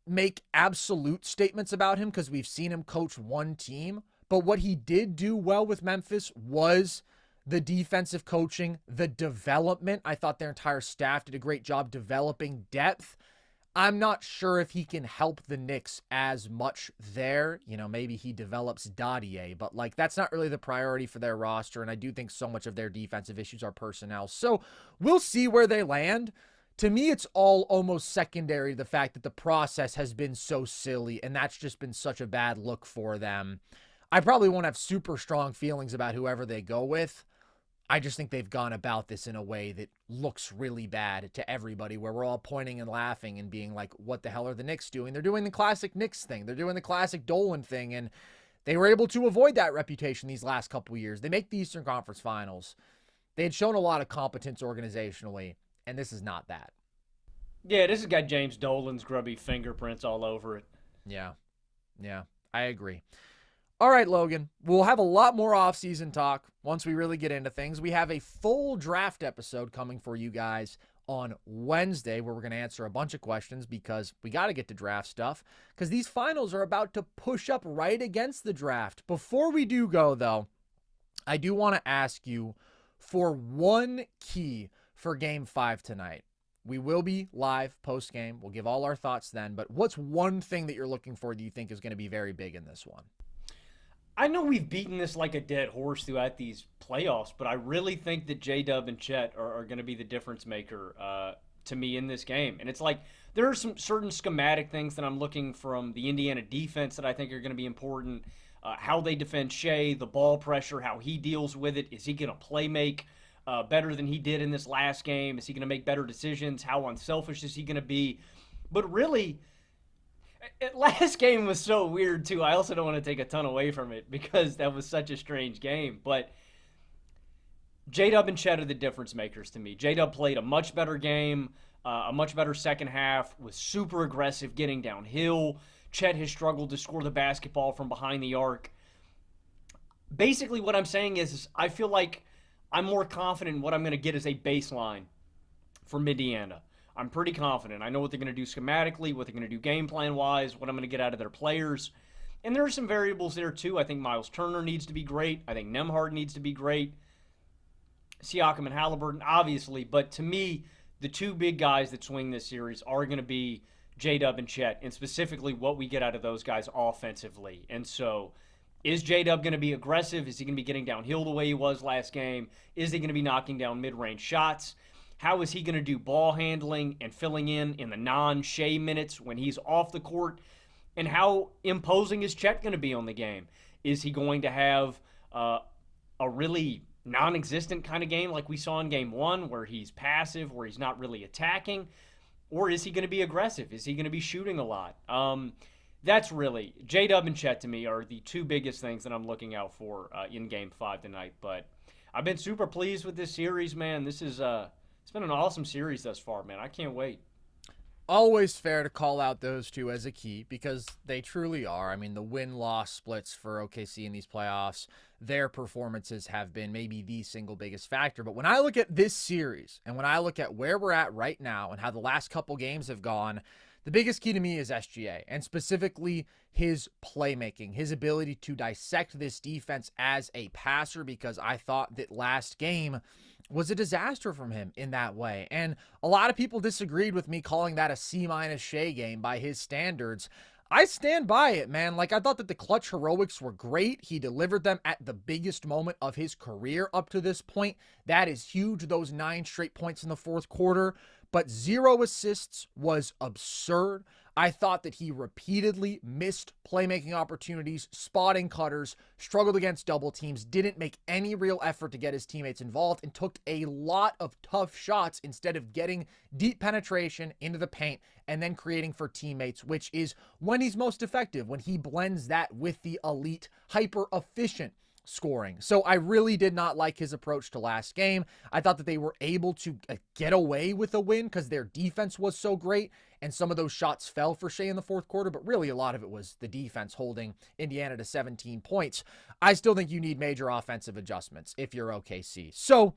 make absolute statements about him because we've seen him coach one team, but what he did do well with Memphis was the defensive coaching, the development. I thought their entire staff did a great job developing depth. I'm not sure if he can help the Knicks as much there. You know, maybe he develops Dadier, but that's not really the priority for their roster. And I do think so much of their defensive issues are personnel. So we'll see where they land. To me, it's all almost secondary to the fact that the process has been so silly, and that's just been such a bad look for them. I probably won't have super strong feelings about whoever they go with. I just think they've gone about this in a way that looks really bad to everybody, where we're all pointing and laughing and being like, what the hell are the Knicks doing? They're doing the classic Knicks thing. They're doing the classic Dolan thing, and they were able to avoid that reputation these last couple of years. They make the Eastern Conference Finals. They had shown a lot of competence organizationally, and this is not that. Yeah, this has got James Dolan's grubby fingerprints all over it. Yeah, I agree. All right, Logan, we'll have a lot more offseason talk once we really get into things. We have a full draft episode coming for you guys on Wednesday, where we're going to answer a bunch of questions because we got to get to draft stuff because these finals are about to push up right against the draft. Before we do go, though, I do want to ask you for one key for Game 5 tonight. We will be live post-game. We'll give all our thoughts then, but what's one thing that you're looking for that you think is going to be very big in this one? I know we've beaten this like a dead horse throughout these playoffs, but I really think that J-Dub and Chet are going to be the difference maker to me in this game. And it's like there are some certain schematic things that I'm looking from the Indiana defense that I think are going to be important. How they defend Shea, the ball pressure, how he deals with it. Is he going to play make better than he did in this last game? Is he going to make better decisions? How unselfish is he going to be? But really, last game was so weird, too. I also don't want to take a ton away from it because that was such a strange game. But J-Dub and Chet are the difference makers to me. J-Dub played a much better game, a much better second half, was super aggressive getting downhill. Chet has struggled to score the basketball from behind the arc. Basically, what I'm saying is I feel like I'm more confident in what I'm going to get as a baseline from Indiana. I'm pretty confident. I know what they're going to do schematically, what they're going to do game plan-wise, what I'm going to get out of their players. And there are some variables there, too. I think Miles Turner needs to be great. I think Nembhard needs to be great. Siakam and Halliburton, obviously. But to me, the two big guys that swing this series are going to be J-Dub and Chet, and specifically what we get out of those guys offensively. And so is J-Dub going to be aggressive? Is he going to be getting downhill the way he was last game? Is he going to be knocking down mid-range shots? How is he going to do ball handling and filling in the non-Shea minutes when he's off the court? And how imposing is Chet going to be on the game? Is he going to have a really non-existent kind of game like we saw in Game 1 where he's passive, where he's not really attacking? Or is he going to be aggressive? Is he going to be shooting a lot? That's really, J-Dub and Chet to me are the two biggest things that I'm looking out for in Game 5 tonight. But I've been super pleased with this series, man. This is it's been an awesome series thus far, man. I can't wait. Always fair to call out those two as a key because they truly are. I mean, the win-loss splits for OKC in these playoffs, their performances have been maybe the single biggest factor. But when I look at this series and when I look at where we're at right now and how the last couple games have gone, the biggest key to me is SGA, and specifically his playmaking, his ability to dissect this defense as a passer, because I thought that last game was a disaster from him in that way. And a lot of people disagreed with me calling that a C- Shea game by his standards. I stand by it, man. Like, I thought that the clutch heroics were great. He delivered them at the biggest moment of his career up to this point. That is huge, those 9 straight points in the fourth quarter. But 0 assists was absurd. I thought that he repeatedly missed playmaking opportunities, spotting cutters, struggled against double teams, didn't make any real effort to get his teammates involved, and took a lot of tough shots instead of getting deep penetration into the paint and then creating for teammates, which is when he's most effective, when he blends that with the elite, hyper-efficient scoring. So I really did not like his approach to last game. I thought that they were able to get away with a win because their defense was so great, and some of those shots fell for Shea in the fourth quarter, but really a lot of it was the defense holding Indiana to 17 points. I still think you need major offensive adjustments if you're OKC. So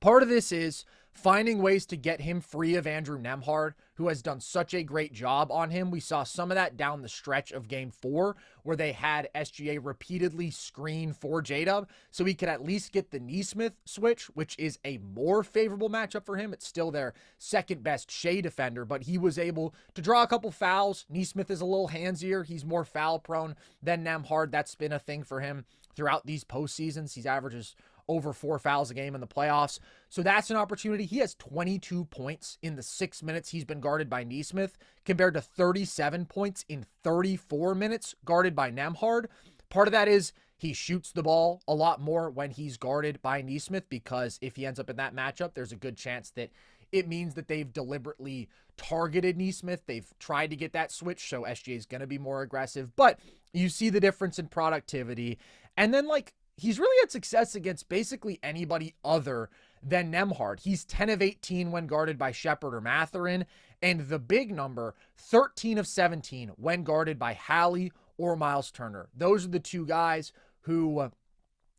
part of this is finding ways to get him free of Andrew Nembhard, who has done such a great job on him. We saw some of that down the stretch of Game 4, where they had SGA repeatedly screen for J-Dub, so he could at least get the Nesmith switch, which is a more favorable matchup for him. It's still their second best Shea defender, but he was able to draw a couple fouls. Nesmith is a little handsier. He's more foul prone than Nembhard. That's been a thing for him throughout these postseasons. He averages over 4 fouls a game in the playoffs. So that's an opportunity. He has 22 points in the 6 minutes he's been guarded by Nesmith, compared to 37 points in 34 minutes guarded by Nembhard. Part of that is he shoots the ball a lot more when he's guarded by Nesmith, because if he ends up in that matchup, there's a good chance that it means that they've deliberately targeted Nesmith. They've tried to get that switch, so SGA is going to be more aggressive. But you see the difference in productivity. And then, he's really had success against basically anybody other than Nembhard. He's 10 of 18 when guarded by Shepard or Mathurin, and the big number, 13 of 17 when guarded by Hallie or Miles Turner. Those are the two guys who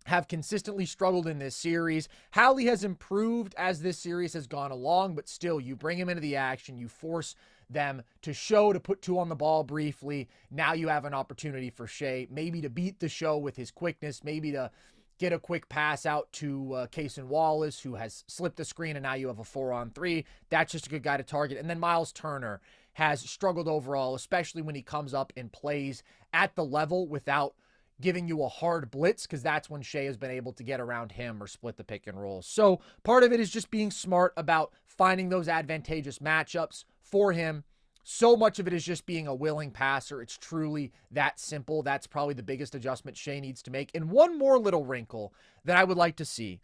have consistently struggled in this series. Hallie has improved as this series has gone along, but still, you bring him into the action, you force them to put two on the ball briefly. Now you have an opportunity for Shai, maybe to beat the show with his quickness, maybe to get a quick pass out to Cason Wallace, who has slipped the screen, and now you have a 4-on-3. That's just a good guy to target. And then Miles Turner has struggled overall, especially when he comes up and plays at the level without giving you a hard blitz, because that's when Shai has been able to get around him or split the pick and roll. So part of it is just being smart about finding those advantageous matchups for him. So much of it is just being a willing passer. It's truly that simple. That's probably the biggest adjustment Shai needs to make. And one more little wrinkle that I would like to see.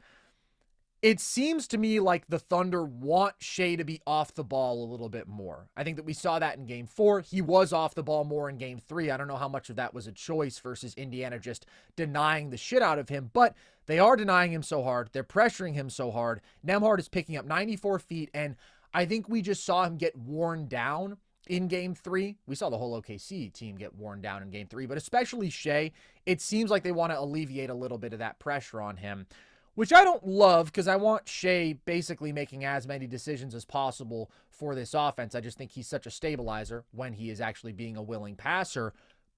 It seems to me like the Thunder want Shai to be off the ball a little bit more. I think that we saw that in Game 4. He was off the ball more in Game 3. I don't know how much of that was a choice versus Indiana just denying the shit out of him, but they are denying him so hard. They're pressuring him so hard. Nembhard is picking up 94 feet, and I think we just saw him get worn down in Game 3. We saw the whole OKC team get worn down in Game 3, but especially Shai. It seems like they want to alleviate a little bit of that pressure on him, which I don't love, because I want Shai basically making as many decisions as possible for this offense. I just think he's such a stabilizer when he is actually being a willing passer.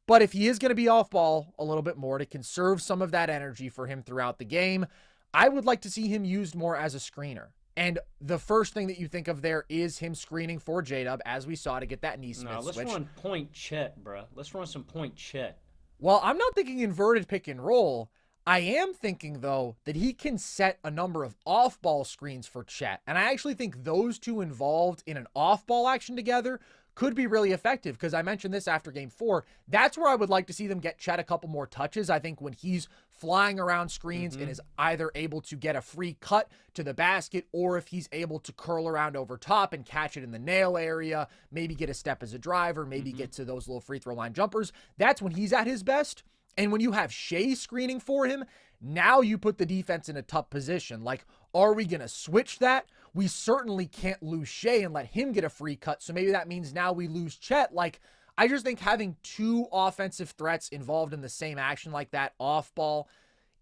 But if he is going to be off ball a little bit more to conserve some of that energy for him throughout the game, I would like to see him used more as a screener. And the first thing that you think of there is him screening for J-Dub, as we saw, to get that Neesmith switch. Let's run point Chet, bro. Let's run some point Chet. Well, I'm not thinking inverted pick and roll. I am thinking, though, that he can set a number of off-ball screens for Chet. And I actually think those two involved in an off-ball action together could be really effective, because I mentioned this after Game 4. That's where I would like to see them get Chet a couple more touches. I think when he's flying around screens and is either able to get a free cut to the basket, or if he's able to curl around over top and catch it in the nail area, maybe get a step as a driver, maybe get to those little free throw line jumpers, that's when he's at his best. And when you have Shai screening for him, now you put the defense in a tough position. Like, are we going to switch that? We certainly can't lose Shai and let him get a free cut. So maybe that means now we lose Chet. Like, I just think having two offensive threats involved in the same action like that off ball,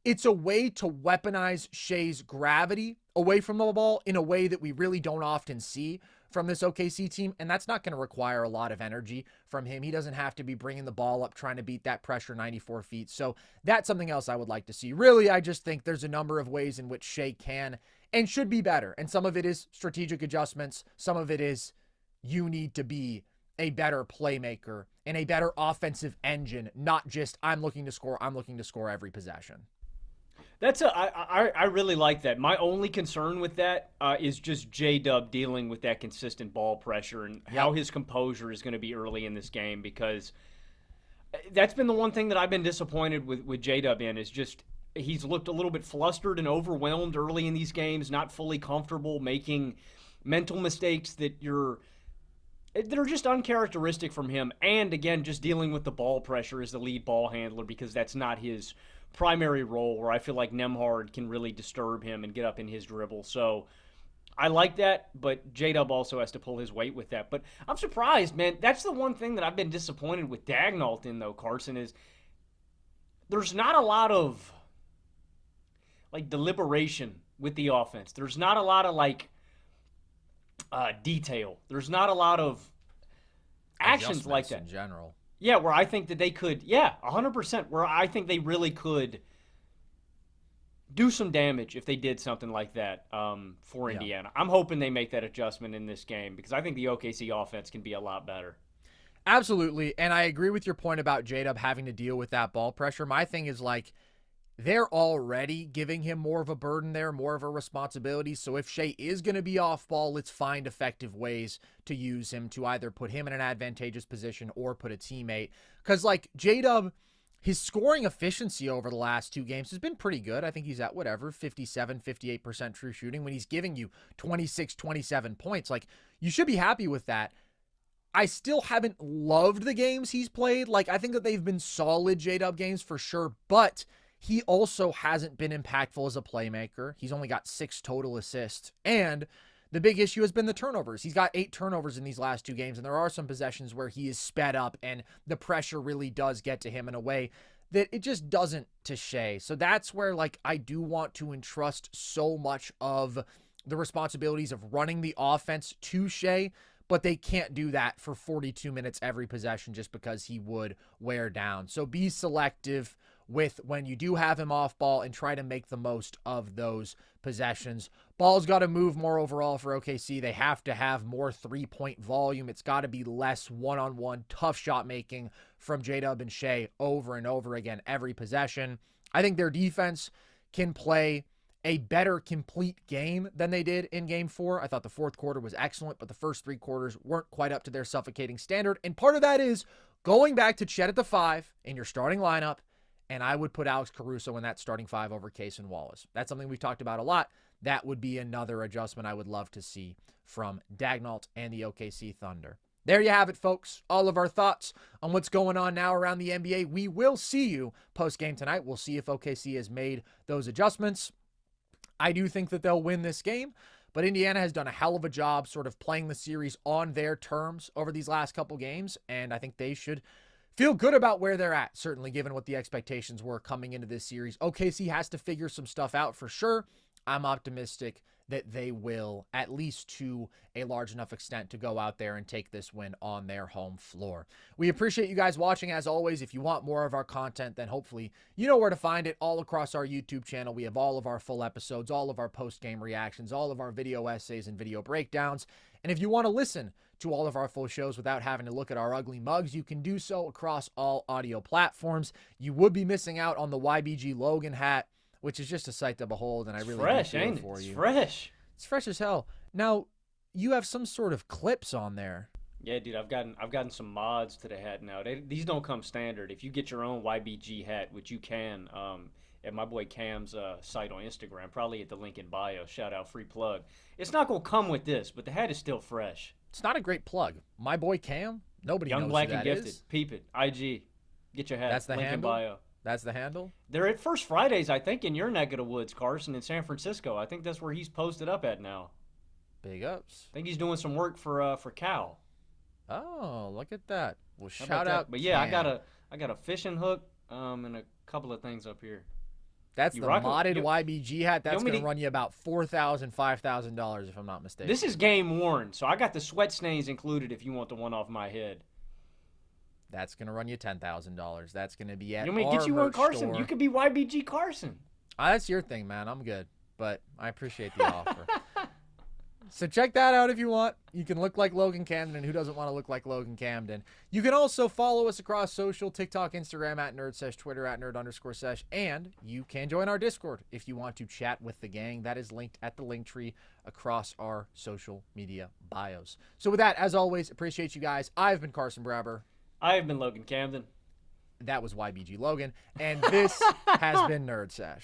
it's a way to weaponize Shai's gravity away from the ball in a way that we really don't often see from this OKC team, and that's not going to require a lot of energy from him. He doesn't have to be bringing the ball up, trying to beat that pressure 94 feet. So that's something else I would like to see. Really, I just think there's a number of ways in which Shai can and should be better, and some of it is strategic adjustments. Some of it is you need to be a better playmaker and a better offensive engine, not just I'm looking to score every possession. I really like that. My only concern with that is just J-Dub dealing with that consistent ball pressure and how his composure is going to be early in this game, because that's been the one thing that I've been disappointed with J-Dub in, is just he's looked a little bit flustered and overwhelmed early in these games, not fully comfortable, making mental mistakes that are just uncharacteristic from him. And again, just dealing with the ball pressure as the lead ball handler, because that's not his primary role, where I feel like Nembhard can really disturb him and get up in his dribble. So I like that, but J-Dub also has to pull his weight with that. But I'm surprised, man. That's the one thing that I've been disappointed with Dagnall in, though, Carson, is there's not a lot of deliberation with the offense. There's not a lot of detail. There's not a lot of actions like that in general. Yeah, where I think that they could, 100%, where I think they really could do some damage if they did something like that for Indiana. I'm hoping they make that adjustment in this game, because I think the OKC offense can be a lot better. Absolutely, and I agree with your point about J-Dub having to deal with that ball pressure. My thing is, they're already giving him more of a burden there, more of a responsibility. So if Shai is going to be off ball, let's find effective ways to use him, to either put him in an advantageous position or put a teammate. Because J-Dub, his scoring efficiency over the last two games has been pretty good. I think he's at 57, 58% true shooting when he's giving you 26, 27 points. You should be happy with that. I still haven't loved the games he's played. I think that they've been solid J-Dub games for sure, but he also hasn't been impactful as a playmaker. He's only got 6 total assists. And the big issue has been the turnovers. He's got 8 turnovers in these last 2 games, and there are some possessions where he is sped up and the pressure really does get to him in a way that it just doesn't to Shea. So that's where, like, I do want to entrust so much of the responsibilities of running the offense to Shea, but they can't do that for 42 minutes every possession just because he would wear down. So be selective with when you do have him off ball and try to make the most of those possessions. Ball's got to move more overall for OKC. They have to have more three-point volume. It's got to be less one-on-one tough shot making from J-Dub and Shea over and over again every possession. I think their defense can play a better complete game than they did in game 4. I thought the fourth quarter was excellent, but the first 3 quarters weren't quite up to their suffocating standard. And part of that is going back to Chet at the 5 in your starting lineup, and I would put Alex Caruso in that starting 5 over Case and Wallace. That's something we've talked about a lot. That would be another adjustment I would love to see from Daigneault and the OKC Thunder. There you have it, folks. All of our thoughts on what's going on now around the NBA. We will see you post-game tonight. We'll see if OKC has made those adjustments. I do think that they'll win this game, but Indiana has done a hell of a job sort of playing the series on their terms over these last couple games, and I think they should feel good about where they're at, certainly given what the expectations were coming into this series. OKC has to figure some stuff out for sure. I'm optimistic that they will, at least to a large enough extent, to go out there and take this win on their home floor. We appreciate you guys watching. As always, if you want more of our content, then hopefully you know where to find it all across our YouTube channel. We have all of our full episodes, all of our post-game reactions, all of our video essays and video breakdowns. And if you want to listen to all of our full shows without having to look at our ugly mugs, you can do so across all audio platforms. You would be missing out on the YBG Logan hat, which is just a sight to behold, and I really fresh, do feel ain't it? for you. It's fresh. It's fresh as hell. Now, you have some sort of clips on there. Yeah, dude, I've gotten some mods to the hat now. These don't come standard. If you get your own YBG hat, which you can, at my boy Cam's site on Instagram, probably at the link in bio. Shout out, free plug. It's not gonna come with this, but the hat is still fresh. It's not a great plug. My boy Cam, nobody Young, knows Black, who and that Gifted. is. Peep it. IG. Get your hat. That's the link handle? in bio. That's the handle? They're at First Fridays, I think, in your neck of the woods, Carson, in San Francisco. I think that's where he's posted up at now. Big ups. I think he's doing some work for Cal. Oh, look at that. Well, How shout about out that? But yeah, Cam. I got a fishing hook and a couple of things up here. That's You the rock it? modded You- YBG hat. That's want me going to to- run you about $4,000, $5,000 if I'm not mistaken. This is game worn, so I got the sweat stains included if you want the one off my head. That's going to run you $10,000. That's going to be at You want me to our get you one, merch Carson? store. You could be YBG Carson. That's your thing, man. I'm good, but I appreciate the offer. So check that out if you want. You can look like Logan Camden. Who doesn't want to look like Logan Camden? You can also follow us across social, TikTok, Instagram at NerdSesh, Twitter at Nerd_Sesh, and you can join our Discord if you want to chat with the gang. That is linked at the link tree across our social media bios. So with that, as always, appreciate you guys. I've been Carson Brabber. I have been Logan Camden. That was YBG Logan, and this has been NerdSesh.